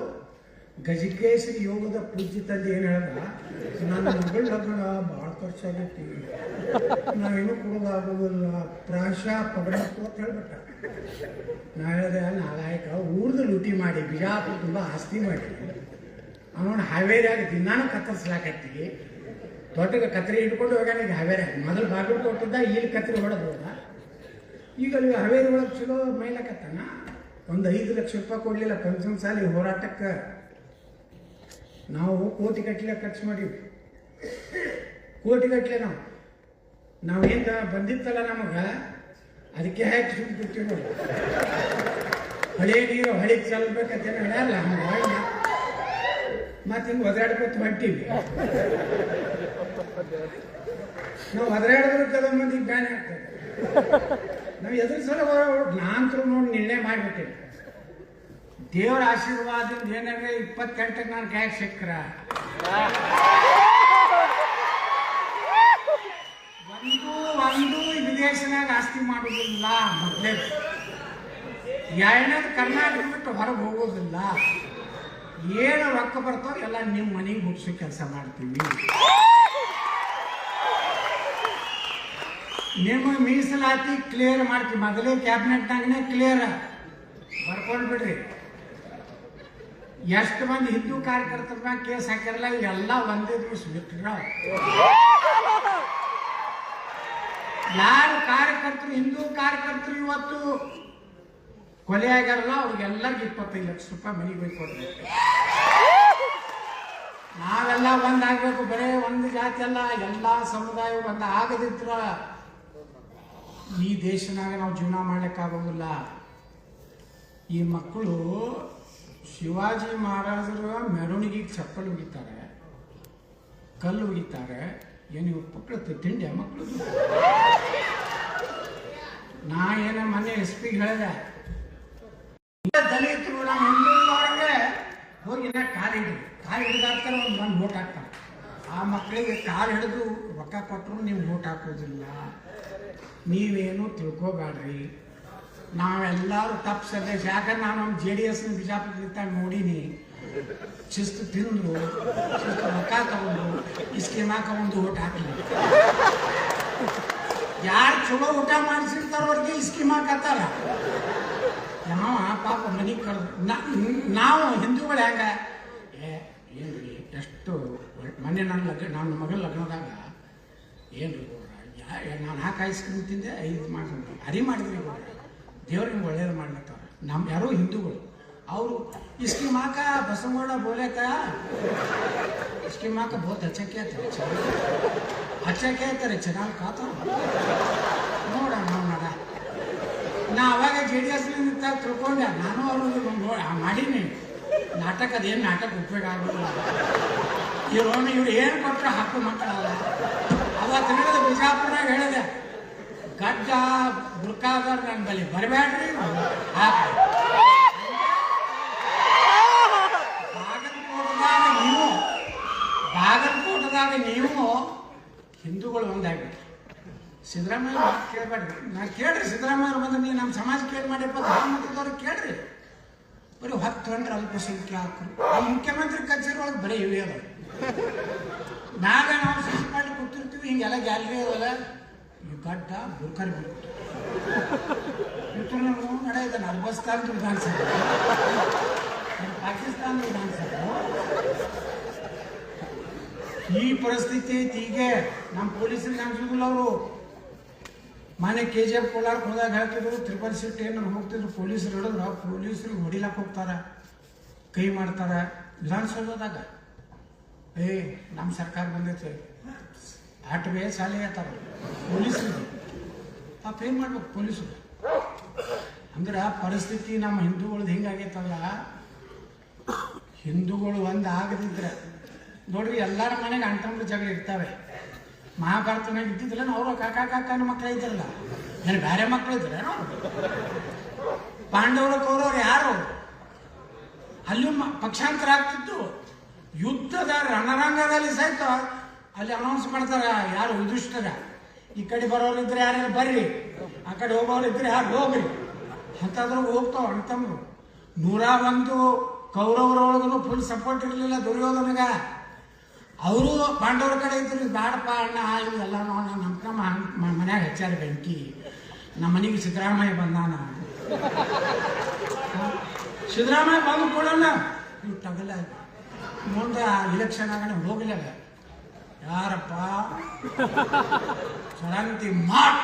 ಗಜಕೇಶ್ವರಿ ಯೋಗದ ಪೂಜ್ಯ ತಂದೆ ಏನು ಹೇಳ್ದ, ನನ್ನ ಮಗಳ ಲಗ್ನ ಭಾಳ ಖರ್ಚಾಗೈತಿ, ನಾವೇನು ಕೊಡೋದಾಗೋದಿಲ್ಲ, ಪ್ರಾಶಾ ಪಗಡತ್ತು ಅಂತ ಹೇಳ್ಬಿಟ್ಟ. ನಾ ಹೇಳಿದೆ, ನಾಲಾಯಕ ಊರ್ದು ಲೂಟಿ ಮಾಡಿ ಬಿಜಾಪುರ ತುಂಬ ಆಸ್ತಿ ಮಾಡಿ ಅವನು ಹಾವೇರಿಯಾಗ ದಿನಾನು ಕತ್ತರಿಸ್ಲಾಕತ್ತಿ. ತೋಟಕ್ಕೆ ಕತ್ರಿ ಇಟ್ಕೊಂಡು ಹೋಗ್ಯಾನ. ಈಗ ಹಾವೇರಿಯಾಗ ಮೊದಲು ಬಾಗಿಲು ಕೊಟ್ಟಿದ್ದ, ಇಲ್ಲಿ ಕತ್ರಿ ಹೊಡೆದು ಹೋದ. ಈಗ ನೀವು ಹಾವೇರಿ ಒಳಗೆ ಚಲೋ ಮೈಲಕತ್ತಾನ. ಒಂದು ₹5 ಲಕ್ಷ ಕೊಡಲಿಲ್ಲ ಪಂಚಮಸಾಲಿ ಹೋರಾಟಕ್ಕೆ. ನಾವು ಕೋಟಿಗಟ್ಟಲೆ ಖರ್ಚು ಮಾಡೀವಿ, ಕೋಟಿಗಟ್ಟಲೆ. ನಾವೇನು ಬಂದಿತ್ತಲ್ಲ ನಮಗೆ, ಅದಕ್ಕೆ ಹಾಕಿ ಸುಟ್ಟು ಬಿಡ್ತೀವಿ ನೋಡಿ. ಹಳೆ ನೀರು ಹಳಿಗೆ ಚಲ್ಬೇಕಂತೇನು ಹೇಳಲ್ಲ. ಮತ್ತೆ ಹಿಂಗೆ ಒದರಾಡ್ಕೊತ ಹೊಂಟೀವಿ ನಾವು. ಒದರಾಡಿದ್ರು ಕೆಲವು ಮಂದಿಗೆ ಬ್ಯಾನ್ ಆಗ್ತದೆ. ನಾವು ಎದುರು ಸಲ ನಾನಂತರೂ ನೋಡಿ ನಿರ್ಣಯ ಮಾಡಿಬಿಟ್ಟೇವೆ. ದೇವರ ಆಶೀರ್ವಾದದಿಂದ ಏನಾದ್ರೆ 28ಕ್ಕೆ ನಾನು ಕ್ಯಾಕ್ ಸಿಕ್ಕ್ರ ಒಂದು ವಿದೇಶನಾಗ ಆಸ್ತಿ ಮಾಡೋದಿಲ್ಲ. ಮೊದಲೇ ಎರಡನೇದು ಕರ್ನಾಟಕ ಬಿಟ್ಟು ಹೊರಗೆ ಹೋಗೋದಿಲ್ಲ. ಏನು ರೊಕ್ಕ ಬರ್ತಾವ ಎಲ್ಲ ನಿಮ್ಮ ಮನೆಗೆ ಮುಗಿಸೋ ಕೆಲಸ ಮಾಡ್ತೀವಿ. ನಿಮ್ಮ ಮೀಸಲಾತಿ ಕ್ಲಿಯರ್ ಮಾಡ್ತೀವಿ. ಮೊದಲೇ ಕ್ಯಾಬಿನೆಟ್ನಾಗನೇ ಕ್ಲಿಯರ್ ಬರ್ಕೊಂಡು ಬಿಡ್ರಿ. ಎಷ್ಟು ಮಂದಿ ಹಿಂದೂ ಕಾರ್ಯಕರ್ತರ ಮ್ಯಾಗ ಕೇಸ್ ಹಾಕಿರಲ್ಲ, ಎಲ್ಲ ಒಂದೇ ದಿವಸ ಬಿಟ್ರ. ಯಾರು ಕಾರ್ಯಕರ್ತರು ಹಿಂದೂ ಕಾರ್ಯಕರ್ತರು ಇವತ್ತು ಕೊಲೆ ಆಗ್ಯಾರಲ್ಲ, ಅವ್ರಿಗೆಲ್ಲರಿಗೂ 25 ಲಕ್ಷ ರೂಪಾಯಿ ಮನೆಗೆ ಹೋಗಿ ಕೊಡ್ಬೇಕು. ನಾವೆಲ್ಲ ಒಂದಾಗಬೇಕು. ಬರೇ ಒಂದು ಜಾತಿ ಅಲ್ಲ, ಎಲ್ಲ ಸಮುದಾಯ ಒಂದು ಆಗದಿದ್ರ ಈ ದೇಶನಾಗ ನಾವು ಜೀವನ ಮಾಡ್ಲಿಕ್ಕಾಗೋದಿಲ್ಲ. ಈ ಮಕ್ಕಳು ಶಿವಾಜಿ ಮಹಾರಾಜರ ಮೆರವಣಿಗೆಗೆ ಚಪ್ಪಲ್ ಒಗಿತಾರೆ, ಕಲ್ಲು ಒಗಿತಾರೆ. ಏನು ಮಕ್ಕಳು ತಿಂಡಿ ಮಕ್ಕಳು? ನಾ ಏನ ಮೊನ್ನೆ SP ಹೇಳಿದೆ, ದಲಿತರು ನಮ್ಮ ಹಿಂದೂಗಳಿಗೆ ಹೋಗಿ ಕಾಲು ಹಿಡಿದಾಕ್ತಾರೆ, ಒಂದು ಓಟ್ ಹಾಕ್ತಾರೆ. ಆ ಮಕ್ಕಳಿಗೆ ಕಾಲು ಹಿಡಿದು ರೊಕ್ಕ ಕೊಟ್ಟರು ನೀವು ಓಟ್ ಹಾಕೋದಿಲ್ಲ. ನೀವೇನು ತಿಳ್ಕೊಬೇಡ್ರಿ. ನಾವೆಲ್ಲರೂ ತಪ್ಪು ಸಂದೇಶ. ಯಾಕಂದ್ರೆ ನಾನು ನಮ್ಮ JDS ಬಿಜಾಪುರ ನೋಡೀನಿ. ಶಿಸ್ತು ತಿಂದ್ರು, ಶಿಸ್ತು ರೊಕ್ಕ ತಗೊಂಡು ಸ್ಕೀಮ್ ಹಾಕೊಂಡು ಓಟ್ ಹಾಕಲಿ. ಯಾರು ಚಲೋ ಊಟ ಮಾಡಿಸಿರ್ತಾರವ್ರಿಗೆ ಸ್ಕೀಮ್ ಹಾಕತ್ತಾರ. ಯಾವ ಪಾಪ ಮನೆಗೆ ಕರೆದು ನಾವು ಹಿಂದೂಗಳು ಹೆಂಗ ಏನ್ರಿ ಎಷ್ಟು ಮೊನ್ನೆ ನನ್ನ ಮಗಳ ಲಗ್ನದಾಗ ಏನ್ರಿ ನಾನು ಹಾಕಿ ಐಸ್ ಕ್ರೀಮ್ ತಿಂದೆ 5 ಮಾಡ್ಕೊಂಡು ಅರಿ ಮಾಡಿದ್ರಿ ದೇವ್ರಿಗೆ ಒಳ್ಳೇದು ಮಾಡ್ಲತ್ತಾರ. ನಮ್ಮ ಯಾರೋ ಹಿಂದೂಗಳು ಅವರು ಸ್ಕೀಮ್ ಹಾಕ ಬಸವಗೌಡ ಬೋಲೇಕ ಸ್ಕೀಮ್ ಹಾಕ ಬಹುತ್ ಹಚ್ಚಕ್ಕೆ ಹೇಳ್ತಾರೆ ಚೆನ್ನಾಗಿ ಕಾತ ನೋಡ ನಾವು ನಡ. ನಾ ಅವಾಗ JDS ತಿಳ್ಕೊಂಡೆ. ನಾನು ಅವ್ರಿಗೆ ಮಾಡೀನಿ ನಾಟಕ. ಅದೇನು ನಾಟಕ ಉಪಯೋಗ ಆಗೋದಿಲ್ಲ. ಇವ್ರು ಏನು ಕೊಟ್ಟರೆ ಹಾಕು ಮಕ್ಕಳಲ್ಲ. ಅವತ್ತು ಹೇಳಿದೆ ಬಿಜಾಪುರನಾಗ ಹೇಳಿದೆ, ಗಡ್ಡ ಬುರ್ಕಾದವ್ರು ನನ್ನ ಬಳಿ ಬರಬೇಡ್ರಿ. ಬಾಗಲಕೋಟದಾಗ ನೀವು ಹಿಂದೂಗಳು ಒಂದಾಗ್ಬಿಟ್ರಿ. ಸಿದ್ದರಾಮಯ್ಯ ಮಾತು ಕೇಳಬೇಡ್ರಿ. ನಾನು ಕೇಳ್ರಿ, ಸಿದ್ದರಾಮಯ್ಯ ಬಂದ್ರೆ ನೀವು ನಮ್ಮ ಸಮಾಜ ಕೇಳಿ ಮಾಡಿಪ್ಪ, ಧರ್ಮದವ್ರಿಗೆ ಕೇಳ್ರಿ. ಬರೀ 10 ಗಂಟೆ ಅಲ್ಪಸಂಖ್ಯಾತರು. ಆ ಮುಖ್ಯಮಂತ್ರಿ ಕಚೇರಿ ಒಳಗೆ ಬರೀ ಇವೆ ಅದ. ನಾಗ ನಾವು ಸೃಷ್ಟಿ ಮಾಡಿ ಕೂತಿರ್ತೀವಿ, ಹಿಂಗೆಲ್ಲ ಗ್ಯಾಲರಿ ಅದಲ್ಲ. ಈ ಗಡ್ಡ ಬುರ್ಕರಿ ಬಿಡ್ಬಿಟ್ಟು ನಡೆಯುತ್ತೆ ಅಫ್ಘಾನಿಸ್ತಾನದ ವಿಧಾನಸಭೆ, ಪಾಕಿಸ್ತಾನದ ವಿಧಾನಸಭೆ. ಈ ಪರಿಸ್ಥಿತಿ ಐತಿ. ಈಗ ನಮ್ಮ ಪೊಲೀಸರಿಗೆ ಅನ್ಸುದಿಲ್ಲ ಅವರು. ಮನೆ KGF ಕೋಲಾರಕ್ಕೆ ಹೋದಾಗ ಹೇಳ್ತಿದ್ರು, 666 ಏನಾರು ಹೋಗ್ತಿದ್ರು, ಪೊಲೀಸರು ಹಿಡಿದ್ರು ಪೊಲೀಸರಿಗೆ ಹೊಡಿಲಕ್ಕೆ ಹೋಗ್ತಾರ, ಕೈ ಮಾಡ್ತಾರ ವಿಧಾನಸೌಧದಾಗ. ನಮ್ಮ ಸರ್ಕಾರ ಬಂದೈತೆ ಆಟವೇ ಶಾಲೆ ಹೇಳ್ತಾರ ಪೊಲೀಸರಿಗೆ. ಪಾಪ ಏನು ಮಾಡ್ಬೇಕು ಪೊಲೀಸರು? ಅಂದ್ರೆ ಪರಿಸ್ಥಿತಿ ನಮ್ಮ ಹಿಂದೂಗಳದ್ದು ಹಿಂಗಾಗೈತಲ್ಲ. ಹಿಂದೂಗಳು ಒಂದು ಆಗದಿದ್ರೆ ನೋಡ್ರಿ, ಎಲ್ಲರ ಮನೆಗೆ ಅಂಟಂಬ ಜಗಳ ಇರ್ತಾವೆ. ಮಹಾಭಾರತನಾಗ ಇದ್ದಿದ್ರಲ್ಲ ಅವರು ಕಾಕನ ಮಕ್ಕಳು ಇದ್ರಲ್ಲ, ಏನು ಬೇರೆ ಮಕ್ಕಳು ಇದ್ರೆ ಪಾಂಡವರ ಕೌರವ್ರು ಯಾರು? ಅಲ್ಲೂ ಪಕ್ಷಾಂತರ ಆಗ್ತಿತ್ತು. ಯುದ್ಧದ ರಣರಂಗದಲ್ಲಿ ಸಹಿತ ಅಲ್ಲಿ ಅನೌನ್ಸ್ ಮಾಡ್ತಾರ, ಯಾರು ಯುಧಿಷ್ಠಿರ ಈ ಕಡೆ ಬರೋರು ಇದ್ರೆ ಯಾರು ಬರ್ರಿ, ಆ ಕಡೆ ಹೋಗೋರು ಇದ್ರೆ ಯಾರು ಹೋಗ್ರಿ ಅಂತಂದ್ರೂ ಹೋಗ್ತಾವ ಅಣ್ತಂಬ್ರು. 101 ಕೌರವರೊಳಗೂ ಫುಲ್ ಸಪೋರ್ಟ್ ಇರಲಿಲ್ಲ ದುರ್ಯೋಧನಗ. ಅವರು ಪಾಂಡವರ ಕಡೆ ಇದ್ರು, ಬೇಡಪ್ಪ ಅಣ್ಣ ಇವೆಲ್ಲ ನಮ್ಮ ಮನ್ಯಾಗ ಹಚ್ಚಾರ ಬೆಂಕಿ, ನಮ್ಮ ಮನೆಗೆ ಸಿದ್ದರಾಮಯ್ಯ ಬಂದಾನ. ಸಿದ್ದರಾಮಯ್ಯ ಬಂದು ಕೊಡಲ್ಲ, ಇವು ತಗಲ ಮುಂದೆ ಇಲೆಕ್ಷನ್ ಆಗ ಹೋಗ್ಲಿಲ್ಲ. ಯಾರಪ್ಪ ಚುರಂತಿ ಮಾಟ್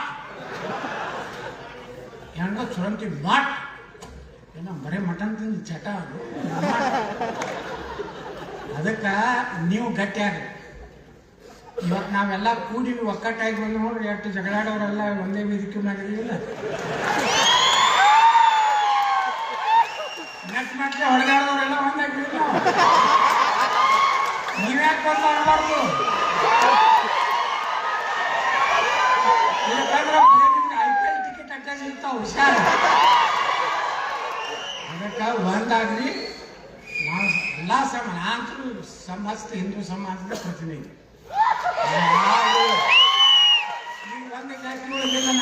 ಹೆಂಗ ಚುರಂತಿ ಮಾಟ್ ಏನೋ ಬರೇ ಮಟನ್ ತಿಂದು ಚಟ ಅದು. ಅದಕ್ಕೆ ನೀವು ಗಟ್ಟಿಯಾಗ್ರಿ. ಇವತ್ತು ನಾವೆಲ್ಲ ಕೂಡಿ ಒಕ್ಕಟ್ಟಾಗಿ ಬಂದು ನೋಡ್ರಿ, ಎಷ್ಟು ಜಗಳಾಡೋರೆಲ್ಲ ಒಂದೇ ವೇದಿಕೆ ಮ್ಯಾಗಿಲ್ಲ. ನೆಟ್ ಮತ್ತೆ ಹೊಡೆದಾಡೋರೆಲ್ಲ ಒಂದಾಗಿಲ್ಲ. ನೀವ್ಯಾಕೆ ಬಂದು ಮಾಡಬಾರ್ದು? ಯಾಕಂದ್ರೆ IPL ಟಿಕೆಟ್ ಅಟ್ಟಾಗ ಇರ್ತಾವ, ಹುಷಾರ. ಅದಕ್ಕೆ ಒಂದಾಗ್ರಿ. ನಾವು ಎಲ್ಲ ನಾನಂತೂ ಸಮಸ್ತ ಹಿಂದೂ ಸಮಾಜದ ಪ್ರತಿನಿಧಿ. ಒಂದು ಜಾತಿ ಒಳಗಿಲ್ಲ,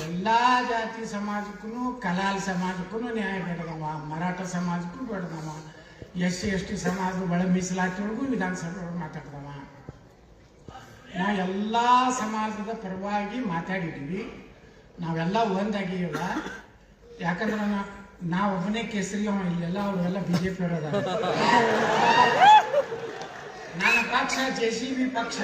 ಎಲ್ಲ ಜಾತಿ ಸಮಾಜಕ್ಕೂ ಕಲಾಲ್ ಸಮಾಜಕ್ಕೂ ನ್ಯಾಯ ಬೇಡದವ, ಮರಾಠ ಸಮಾಜಕ್ಕೂ ಬೇಡದವ, SC ST ಸಮಾಜ ಒಳ ಮೀಸಲಾತಿ ಒಳಗೂ ವಿಧಾನಸಭೆ ಒಳಗೆ ಮಾತಾಡ್ದವ. ನಾವು ಎಲ್ಲ ಸಮಾಜದ ಪರವಾಗಿ ಮಾತಾಡಿದ್ದೀವಿ. ನಾವೆಲ್ಲ ಒಂದಾಗಿಲ್ಲ. ಯಾಕಂದ್ರೆ ನಾವು ಒಬ್ಬನೇ ಕೇಸರಿ ಅವ ಇಲ್ಲೆಲ್ಲ, ಅವರೆಲ್ಲ BJP ಅವರದ. ನನ್ನ ಪಕ್ಷ JCB ಪಕ್ಷ.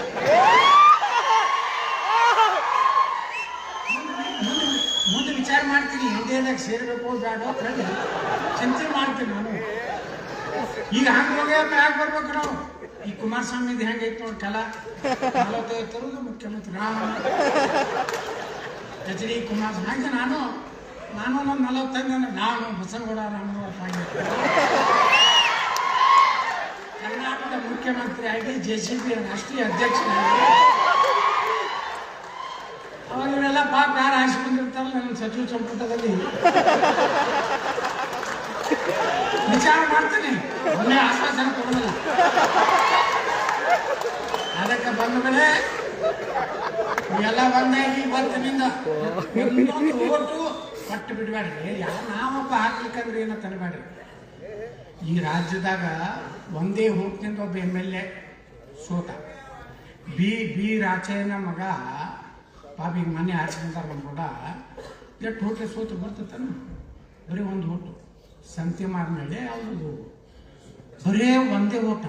ಮುಂದೆ ವಿಚಾರ ಮಾಡ್ತೀನಿ, ಇಂಡಿಯಾದಾಗ ಸೇರ್ಬೇಕು ಬೇಡ ಚಿಂತೆ ಮಾಡ್ತೀನಿ ನಾನು. ಈಗ ಹಂಗೆ ಹೋಗ್ಯಾಪ ಯಾಕೆ ಬರ್ಬೇಕು ನಾವು? ಈ ಕುಮಾರಸ್ವಾಮಿದು ಹೆಂಗೈತೆ ನೋಡಿ ಕಲಾ, 45 ತರೋದು ಮುಖ್ಯಮಂತ್ರಿ HD ಕುಮಾರಸ್ವಾಮಿ. ಹಂಗೆ ನಾನು ಒಂದು 45 ಅಂದ್ರೆ ನಾನು ಬಸನಗೌಡ ರಾಮನಗೌಡ ಕರ್ನಾಟಕದ ಮುಖ್ಯಮಂತ್ರಿ ಆಗಿ JCB ರಾಷ್ಟ್ರೀಯ ಅಧ್ಯಕ್ಷರಾಗಿ ಅವರೆಲ್ಲ ಪಾಪ ಯಾರು ಆರಿಸಿಕೊಂಡಿರ್ತಾರಲ್ಲ ನನ್ನ ಸಚಿವ ಸಂಪುಟದಲ್ಲಿ ವಿಚಾರ ಮಾಡ್ತೀನಿ. ಒಳ್ಳೆ ಆಶ್ವಾಸನೆ ಕೊಡೋದಿಲ್ಲ. ಅದಕ್ಕೆ ಬಂದ ಮೇಲೆ ಎಲ್ಲ ಬಂದಾಗಿ ಇವತ್ತಿನಿಂದ ಇನ್ನೊಂದು ಓಟು ಪಟ್ಟು ಬಿಡಬೇಡ್ರಿ. ನಾವೊಬ್ಬ ಹಾಕ್ಲಿಕ್ಕಂದ್ರೆ ಏನೋ ತನಬೇಡ್ರಿ. ಈ ರಾಜ್ಯದಾಗ ಒಂದೇ ಹೋಗ್ತಿಂದ ಒಬ್ಬ MLA ಸೋತ. ಬಿ ರಾಚಯ್ಯನ ಮಗ ಪಾಪ ಈಗ ಮನೆ ಆರಿಸ್ಕೊಂತಾರ ನಮ್ಮ ಕೂಡ. ಎಷ್ಟು ಹೋಟ್ಲೆ ಸೋತು ಬರ್ತತಾನ? ಬರೀ ಒಂದು ಓಟು ಸಂತೆ ಮಾರ್ಮೇಲೆ ಅವ್ರದ್ದು ಬರೇ ಒಂದೇ ಓಟ.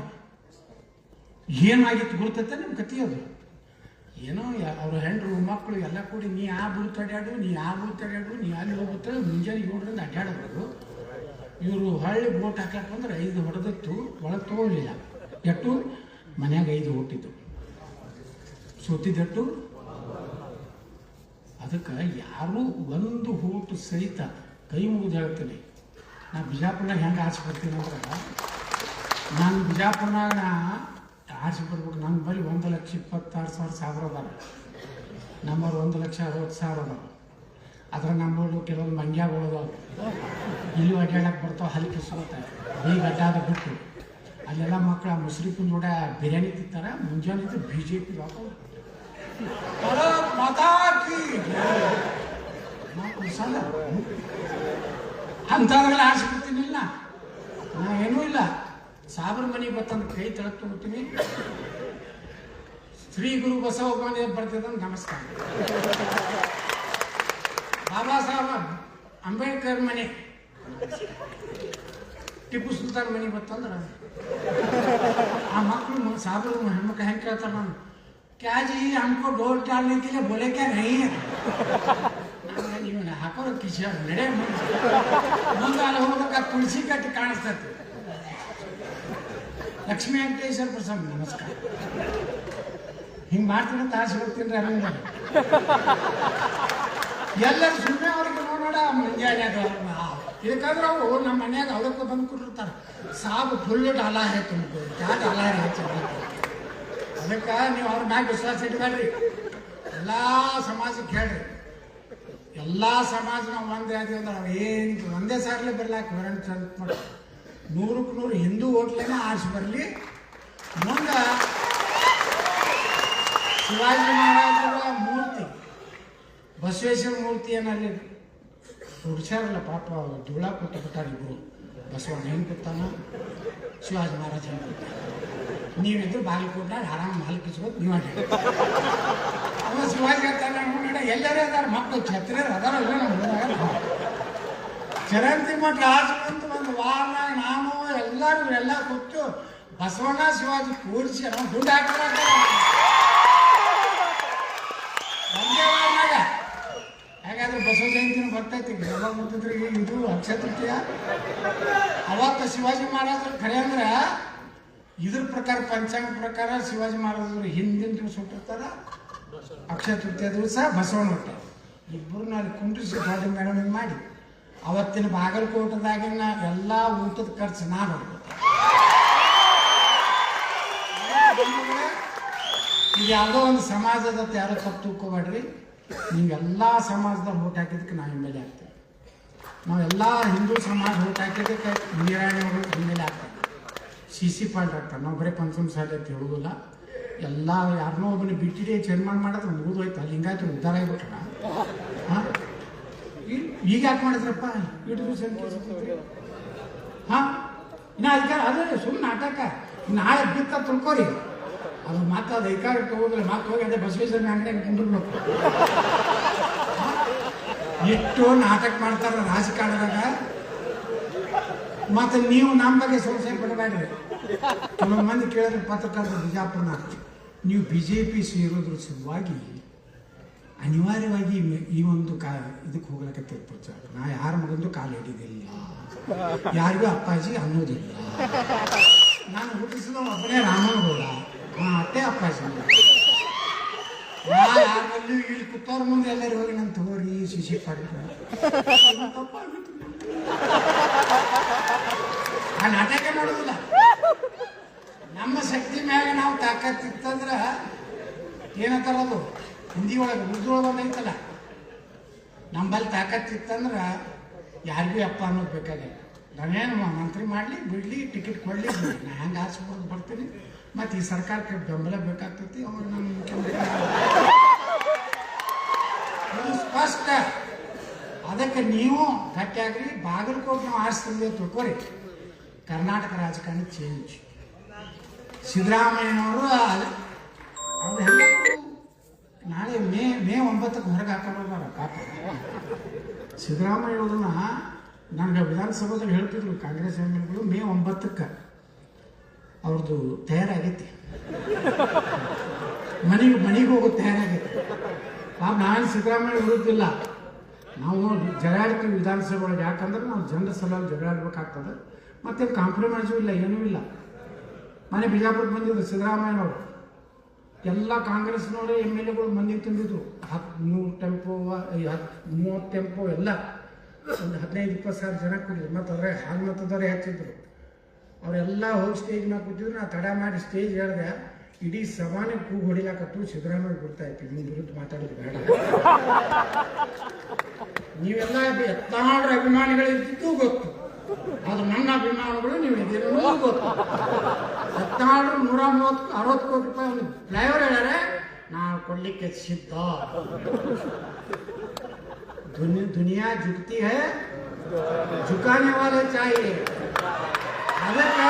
ಏನಾಗಿತ್ತು ಗೊತ್ತೈತೆ ನಿಮ್ಮ ಕತೆ? ಅದು ಏನೋ ಅವ್ರ ಹೆಂಡ್ರು ಮಕ್ಕಳು ಎಲ್ಲ ಕೂಡಿ ನೀ ಆ ಬೂತ್ ಅಡ್ಯಾಡು, ನೀ ಆ ಬೂತ್ ಅಡ್ಯಾಡು, ನೀ ಅಲ್ಲಿ ಹೋಗುತ್ತೆ. ಮುಂಜಾನೆ 7ರಿಂದ ಅಡ್ಡಾಡಬಾರ್ದು. ಇವರು ಹಳ್ಳಿ ಬೋಟ್ ಹಾಕ್ಲಕ್ಕೆ ಬಂದ್ರೆ 5 ಹೊಡೆದಿತ್ತು, ಒಳಗೆ ತಗೊಳ್ಳಿಲ್ಲ. ಎಷ್ಟು ಮನ್ಯಾಗ 5 ಓಟಿದ್ದು, ಸೋತಿದ್ದಟ್ಟು. ಅದಕ್ಕೆ ಯಾರು ಒಂದು ಓಟು ಸಹಿತ ಕೈ ಮುಗಿದು ಹೇಳ್ತೀನಿ. ನಾ ಬಿಜಾಪುರ್ನಾಗ ಹೆಂಗೆ ಆಸೆ ಬರ್ತೀನಿ ಅಂದ್ರೆ, ನಾನು ಬಿಜಾಪುರ್ನಾಗ ಆಸೆ ಬರ್ಬೇಕು. ನನ್ನ ಬರೀ 1,26,000 ಅದಾರ. ನಮ್ಮವ್ರು 1,60,000 ಅದಾವ. ಅದ್ರ ನಮ್ಮಗಳು ಕೆಲವೊಂದು ಮಂಗ್ಯಾಗಳು ಅದಾವ. ಇಲ್ಲಿ ಅಡ್ಡಾಡಕ್ಕೆ ಬರ್ತಾವೆ, ಹಲಿಕೆ ಸಿಗುತ್ತಾರೆ. ಈಗ ಅಡ್ಡಾದ ಬಿಟ್ಟು ಅಲ್ಲೆಲ್ಲ ಮಕ್ಕಳು ಮುಸ್ರಿಫಿನ ನೋಡ ಬಿರಿಯಾನಿ ತಿಂತಾರ. ಮುಂಜಾನೆ BJP ಅಂತಂದ್ರಲ್ಲಿ ಆಸೆ ಬರ್ತೀನಿಲ್ಲ. ನಾ ಏನೂ ಇಲ್ಲ. ಸಾಬ್ರ ಮನೆಗೆ ಬರ್ತಂದು ಕೈ ತೆಳಕ್ ತಗೋತೀನಿ. ಶ್ರೀ ಗುರು ಬಸವ ಬರ್ತಿದ್ದಂಗೆ ನಮಸ್ಕಾರ. ಬಾಬಾ ಸಾಹೇಬ್ ಅಂಬೇಡ್ಕರ್ ಮನೆ, ಟಿಪ್ಪು ಸುಲ್ತಾನ್ ಮನೆ ಗೊತ್ತಂದ್ರ ಆ ಮಕ್ಕಳು ಸಾಬ್ರು ಹೆಣ್ಮಕ್ಳು ಹೆಂಗೆ ಕೇಳ್ತಾರ ನಾನು, क्या जी हमको डोर डालने के लिए बोले क्या नहीं है? ನೀವು ಹಾಕೋರು ಕಿಶ ನಡೆ ಮುಂದಾಲ ಹೋದಾಗ ತುಳಸಿ ಕಟ್ಟಿ ಕಾಣಿಸ್ತೈತಿ. ಲಕ್ಷ್ಮೀ ವೆಂಕಟೇಶ್ವರ ಪ್ರಸನ್ನ ನಮಸ್ಕಾರ ಹಿಂಗೆ ಮಾಡ್ತೀನಿ ಅಂತ ಆಸೆ ಹೋಗ್ತೀನಿ ಅರವಿಂದ. ಎಲ್ಲರೂ ಸುಮ್ಮನೆ ಅವ್ರಿಗೆ ನೋಡೋಣ ಮುಂಜಾನೆ ಇದಕ್ಕಂದ್ರೆ ಅವು ನಮ್ಮ ಮನ್ಯಾಗ ಅವಕ್ಕೆ ಬಂದು ಕೊಟ್ಟಿರ್ತಾರೆ, ಸಾಬು ಫುಲ್ ಡಾಲಾ ಹೇ ತುಮಕು ಕ್ಯಾ ಡಾಲಾ ಹೇ ಚಂದ. ಅದಕ್ಕೆ ನೀವು ಅವ್ರ ಮ್ಯಾಗ ವಿಶ್ವಾಸ ಇಟ್ಬೇಡ್ರಿ. ಎಲ್ಲ ಸಮಾಜಕ್ಕೆ ಹೇಳ್ರಿ, ಎಲ್ಲ ಸಮಾಜ ನಾವು ಒಂದೇ ಆದ್ವಿ ಅಂದ್ರೆ ನಾವು ಏನು ಒಂದೇ ಸಾರ್ಲಿ ಬರ್ಲಾಕ ವರಣ್ ಚಂದ ಮಾಡಿ 100ಕ್ಕೆ 100 ಹಿಂದೂ ಹೋಟ್ಲೇನ ಆರಿಸಿ ಬರಲಿ. ಮುಂದೆ ಶಿವಾಜಿ ಮಹಾರಾಜರ ಮೂರ್ತಿ, ಬಸವೇಶ್ವರ ಮೂರ್ತಿ ಏನಲ್ಲಿ ಹುಡ್ಸ್ಯಾರಲ್ಲ ಪಾಪ ಧೂಳ ಕೊಟ್ಟು ಬಿಟ್ಟಾರ ಇಬ್ಬರು. ಬಸವಣ್ಣ ಹೆಂಗೆ ಕೂತಾನ, ಶಿವಾಜಿ ಮಹಾರಾಜ ಹೆಂಗೆ ಕೂತಾನ. ನೀವಿದ್ರು ಬಾಗಲಕೋಟ್ನಾಗ ಆರಾಮ ಮಾಲ್ಕಿಸ್ಬೋದು ನೀವು ಅವ ಶಿವಾಜಿ ಹೇಳ್ತಾನೆ ನೋಡಿ ಎಲ್ಲರೇ ಅದಾರ ಮಕ್ಕಳು ಛತ್ರಿ ಅದಾರ ಚರಂತಿ ಮಟ್ಟ ಆಚೆಂತ ಒಂದು ವಾರನಾಗ ನಾನು ಎಲ್ಲರೂ ಎಲ್ಲ ಕೂತು ಬಸವಣ್ಣ ಶಿವಾಜಿ ಕೂಡಿಸಿ ನಾವು ದುಡ್ಡು ಹಾಕಿದಾಗ ಒಂದೇ ವಾರನಾಗ. ಹಾಗಾದ್ರೆ ಬಸವ ಜಯಂತಿನ ಬರ್ತೈತಿ ಯಾವಾಗ ಬರ್ತಿದ್ರಿ ಇದು ಅಕ್ಷಯ ತೃತೀಯ. ಅವತ್ತು ಶಿವಾಜಿ ಮಹಾರಾಜರು ಖರೆ ಅಂದ್ರೆ ಇದ್ರ ಪ್ರಕಾರ ಪಂಚಾಂಗ ಪ್ರಕಾರ ಶಿವಾಜಿ ಮಹಾರಾಜರು ಹಿಂದಿನ ದಿವಸ ಹುಟ್ಟಿರ್ತಾರ, ಅಕ್ಷಯ ತೃತೀಯ ದಿವಸ ಬಸವಣ್ಣ ಹುಟ್ಟ. ಇಬ್ಬರನ್ನ ಅಲ್ಲಿ ಕುಂಡ್ರಿಸಿ ದೊಡ್ಡ ಮೆರವಣಿಗೆ ಮಾಡಿ ಅವತ್ತಿನ ಬಾಗಲಕೋಟದಾಗಿನ ಎಲ್ಲ ಊಟದ ಖರ್ಚು ನಾನು ಇದು ಯಾವುದೋ ಒಂದು ಸಮಾಜದ ಯಾರೋ ತಪ್ಪು ತಿಳ್ಕೊಬೇಡ್ರಿ. ನೀವೆಲ್ಲ ಸಮಾಜದ ಓಟ್ ಹಾಕಿದ್ದಕ್ಕೆ ನಾವು ಹಿನ್ನೆಲೆ ಆಗ್ತೇವೆ. ನಾವೆಲ್ಲ ಹಿಂದೂ ಸಮಾಜ ಓಟ್ ಹಾಕಿದ್ದಕ್ಕೆ ನೀರಾಣಿ ಅವರು ಹಿನ್ನೆಲೆ ಆಗ್ತೇವೆ. CC ಪಾಲ್ಟ್ ಆಗ್ತಾರೆ. ನಾವು ಬರೀ ಪಂಚಮ ಸಾಲಿ ಅಂತ ಹೇಳೋದಿಲ್ಲ. ಎಲ್ಲ ಯಾರನ್ನೋ ಒಬ್ಬನ ಬಿಟ್ಟಿದೆ ಚೇರ್ಮನ್ ಮಾಡೋದು ಮುಗಿದೋಯ್ತು, ಅಲ್ಲಿ ಹಿಂಗಾಯ್ತು ಉದ್ಧಾರ ಆಗಿಬಿಟ್ರ. ಹಾಂ ಈಗ ಯಾಕೆ ಮಾಡಿದ್ರಪ್ಪ ಇಟ್ಟು ದಿವಸ ಹಾಂ ಇನ್ನು ಅಧಿಕಾರ ಅದೇ ಸುಮ್ಮನೆ ನಾಟಕ. ನಾಳೆ ಬಿತ್ತ ತಿಳ್ಕೊರಿ ಅದು ಮತ್ತೆ ಅದು ಅಧಿಕಾರ ಹೋಗಿಲ್ಲ, ಮತ್ತೆ ಹೋಗಿ ಅದೇ ಬಸವೇಶ್ವರ ಅಂಗಡಿಯಾಗ ಕುಂದಿರ್ಬೇಕು. ಎಷ್ಟು ನಾಟಕ ಮಾಡ್ತಾರ ರಾಜಕಾರಣದಾಗ. ಮತ್ತು ನೀವು ನಮ್ಮ ಬಗ್ಗೆ ಸಂಶಯ ಪಡಬೇಡ್ರಿ. ಕೆಲವು ಮಂದಿ ಕೇಳಿದ್ರೆ ಪತ್ರಕರ್ತರು ಬಿಜಾಪುರನಾಗ ನೀವು BJP ಸೇರೋದ್ರ ಸಲುವಾಗಿ ಅನಿವಾರ್ಯವಾಗಿ ಈ ಒಂದು ಇದಕ್ಕೆ ಹೋಗ್ಲಕತ್ತೈತೆ ಪ್ರಚಾರ. ನಾ ಯಾರ ಮಗಂದು ಕಾಲು ಹಿಡಿದಿಲ್ಲ, ಯಾರಿಗೂ ಅಪ್ಪಾಜಿ ಅನ್ನೋದಿಲ್ಲ. ನಾನು ಹುಟ್ಟಿಸಿದ ಒಬ್ಬನೇ ರಾಮನಗೌಡ, ಅಟ್ಟೆ ಅಪ್ಪಾಜಿ. ನಾ ಯಾರಲ್ಲಿ ಇಲ್ಲಿ ಕೂತವ್ರ ಮುಂದೆ ಎಲ್ಲರೂ ಹೋಗಿ ನಾನು ತಗೋರಿ CC ಪಾಲ್ಟ್ ಆ ನಾಟಕ ಮಾಡೋದಿಲ್ಲ. ನಮ್ಮ ಶಕ್ತಿ ಮ್ಯಾಗ ನಾವು ತಾಕತ್ತಿತ್ತಂದ್ರೆ ಏನಂತಾರದು ಹಿಂದಿ ಒಳಗೆ ಉರ್ದು ಒಳಗೆ ಐತಲ್ಲ, ನಮ್ಮಲ್ಲಿ ತಾಕತ್ತಿತ್ತಂದ್ರೆ ಯಾರಿಗೂ ಅಪ್ಪ ಅನ್ನೋದು ಬೇಕಾಗಿಲ್ಲ. ನಾವೇನು ಮಂತ್ರಿ ಮಾಡಲಿ ಬಿಡಲಿ ಟಿಕೆಟ್ ಕೊಡಲಿ ನಾ ಹೆಂಗೆ ಆರಿಸ್ಬೋದು ಬರ್ತೀನಿ. ಮತ್ತು ಈ ಸರ್ಕಾರಕ್ಕೆ ಬೆಂಬಲ ಬೇಕಾಗ್ತೈತಿ. ಅವಾಗ ನಮ್ಮ ಮುಖ್ಯಮಂತ್ರಿ ಇದು ಸ್ಪಷ್ಟ. ಅದಕ್ಕೆ ನೀವು ಗಟ್ಟಿಯಾಗ್ರಿ. ಬಾಗಲಕೋಟೆ ನಾವು ಆರಿಸ್ತಿದ್ವಿ ತಿಳ್ಕೊರಿ. ಕರ್ನಾಟಕ ರಾಜಕಾರಣ ಚೇಂಜ್. ಸಿದ್ದರಾಮಯ್ಯನವರು ಅವ್ರು ಎಲ್ಲ ನಾಳೆ ಮೇ 9ಕ್ಕೆ ಹೊರಗೆ ಹಾಕೋಣ ಪಾಪ. ಸಿದ್ದರಾಮಯ್ಯವ್ರನ್ನ ನನಗೆ ವಿಧಾನಸಭೆದಲ್ಲಿ ಹೇಳ್ತಿದ್ರು ಕಾಂಗ್ರೆಸ್ ಎಮ್ಮೆಲ್ಗಳು, ಮೇ 9ಕ್ಕೆ ಅವ್ರದ್ದು ತಯಾರಾಗೈತಿ, ಮನೆಗೆ ಹೋಗೋದು ತಯಾರಾಗೈತಿ. ಪಾಪ ನಾನು ಸಿದ್ದರಾಮಯ್ಯ ವಿರುದ್ಧಿಲ್ಲ, ನಾವು ಜಗಾಡ್ತೀವಿ ವಿಧಾನಸಭೆ ಒಳಗೆ. ಯಾಕಂದ್ರೆ ನಾವು ಜನರ ಸಲುವಾಗಿ ಜಗಾಡ್ಬೇಕಾಗ್ತದೆ. ಮತ್ತೇನು ಕಾಂಪ್ರಮೈಸು ಇಲ್ಲ, ಏನೂ ಇಲ್ಲ. ಮನೆ ಬಿಜಾಪುರಕ್ಕೆ ಬಂದಿದ್ರು ಸಿದ್ದರಾಮಯ್ಯನವರು. ಎಲ್ಲ ಕಾಂಗ್ರೆಸ್ನವರೇ MLAಗಳು ಮಂದಿಗೆ ತುಂಬಿದ್ರು. 100 ಟೆಂಪೋ 30 ಟೆಂಪೋ ಎಲ್ಲ ಒಂದು 15-20 ಸಾವಿರ ಜನ ಕೂಡಿದ್ರು. ಮತ್ತು ಅದ್ರಾಗ ಹಾಲು ಮತದವರೇ ಹೆಚ್ಚಿದ್ರು. ಅವರೆಲ್ಲ ಹೋಗಿ ಸ್ಟೇಜ್ ಮ್ಯಾಗ ಕೂತಿದ್ರು. ನಾ ತಡ ಮಾಡಿ ಸ್ಟೇಜ್ ಹೇಳಿದೆ, ಇಡೀ ಸಭಾನೆ ಕೂಗು ಹೊಡಿಲಾಕತ್ತು. ಸಿದ್ದರಾಮಯ್ಯ ಗೊತ್ತಾಯ್ತು ನಿಮ್ಮ ವಿರುದ್ಧ ಮಾತಾಡೋದು ಬೇಡ. ನೀವೆಲ್ಲ ಯತ್ನಾಳರ ಅಭಿಮಾನಿಗಳಿದ್ದು ಗೊತ್ತು, ಅದು ನನ್ನ ಅಭಿಮಾನಿಗಳು ನೀವು ಇದ್ದೀರೋ ಗೊತ್ತು. ಯತ್ನಾಳರು 160 ಕೋಟಿ ರೂಪಾಯಿ ಒಂದು ಫ್ಲೈಓವರ್ ಹೇಳ್ಯಾರೆ, ನಾವು ಕೊಡ್ಲಿಕ್ಕೆ ಸಿದ್ಧ. ದುನಿಯಾ ಜುಕ್ತಿ ಹೈ, ಜುಕಾನೆ ವಾಲೆ ಚಾಹಿಯೆ. ಅದಕ್ಕೆ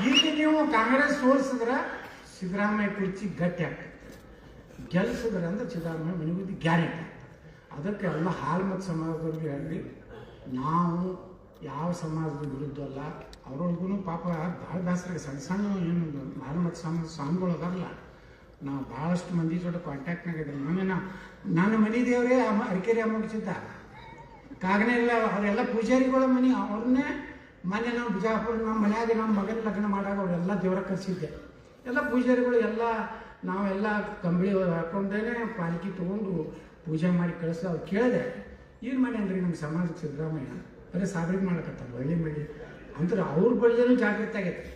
ಈಗ ನೀವು ಕಾಂಗ್ರೆಸ್ ಸೋಲಿಸಿದ್ರೆ ಸಿದ್ದರಾಮಯ್ಯ ಕುರ್ಚಿ ಗಟ್ಟಿ ಆಗ್ತದೆ. ಗೆಲ್ಲಿಸಿದ್ರೆ ಅಂದ್ರೆ ಸಿದ್ದರಾಮಯ್ಯ ಮನೆಗುದ್ದಿ ಗ್ಯಾರಂಟಿ ಆಗ್ತದೆ. ಅದಕ್ಕೆ ಎಲ್ಲ ಹಾಲು ಮತ್ತು ಸಮಾಜದವ್ರಿಗೆ ಹೇಳಿ, ನಾವು ಯಾವ ಸಮಾಜದ ವಿರುದ್ಧ ಅಲ್ಲ. ಅವ್ರೊಳಗೂ ಪಾಪ ಭಾಳ ಬೇಸರ, ಸಣ್ಣ ಸಣ್ಣ ಏನು ಹಾಲು ಮತ್ತು ಸ್ವಾಮಿಗಳು ಅದಾರಲ್ಲ, ನಾವು ಭಾಳಷ್ಟು ಮಂದಿ ಜೊತೆ ಕಾಂಟ್ಯಾಕ್ಟ್ನಾಗ ಇದ್ದೀವಿ. ಮೊನ್ನೆ ನನ್ನ ಮನೆ ದೇವರೇ ಅರಕೆರೆ ಅಮ್ಮಗಿಸಿದ್ದ ಕಾಗನೇ ಇಲ್ಲ, ಅವರೆಲ್ಲ ಪೂಜಾರಿಗಳ ಮನೆ ಅವ್ರನ್ನೇ. ಮೊನ್ನೆ ನಾವು ಬಿಜಾಪುರ ನಮ್ಮ ಮನ್ಯಾಗ ನಮ್ಮ ಮಗನ ಲಗ್ನ ಮಾಡಾಗ ಅವರೆಲ್ಲ ದೇವರ ಕರೆಸಿದ್ದೆ. ಎಲ್ಲ ಪೂಜಾರಿಗಳು ಎಲ್ಲ ನಾವೆಲ್ಲ ಕಂಬಳಿ ಹಾಕೊಂಡೇನೆ ಪಾಲಿಕೆ ತೊಗೊಂಡು ಪೂಜೆ ಮಾಡಿ ಕಳಿಸಿ ಅವ್ರು ಕೇಳಿದೆ, ಏನು ಮಾಡ್ಯಾನ್ರಿ ನಮ್ಮ ಸಮಾಜಕ್ಕೆ ಸಿದ್ದರಾಮಯ್ಯ ಬರೀ ಸಾಬರಿಗೆ ಮಾಡ್ಲಕತ್ತ, ಬಳ್ಳಿ ಮಾಡಿ ಅಂದ್ರೆ ಅವ್ರ ಬಳಿಯೂ ಜಾಗೃತಿ ಆಗೈತೆ.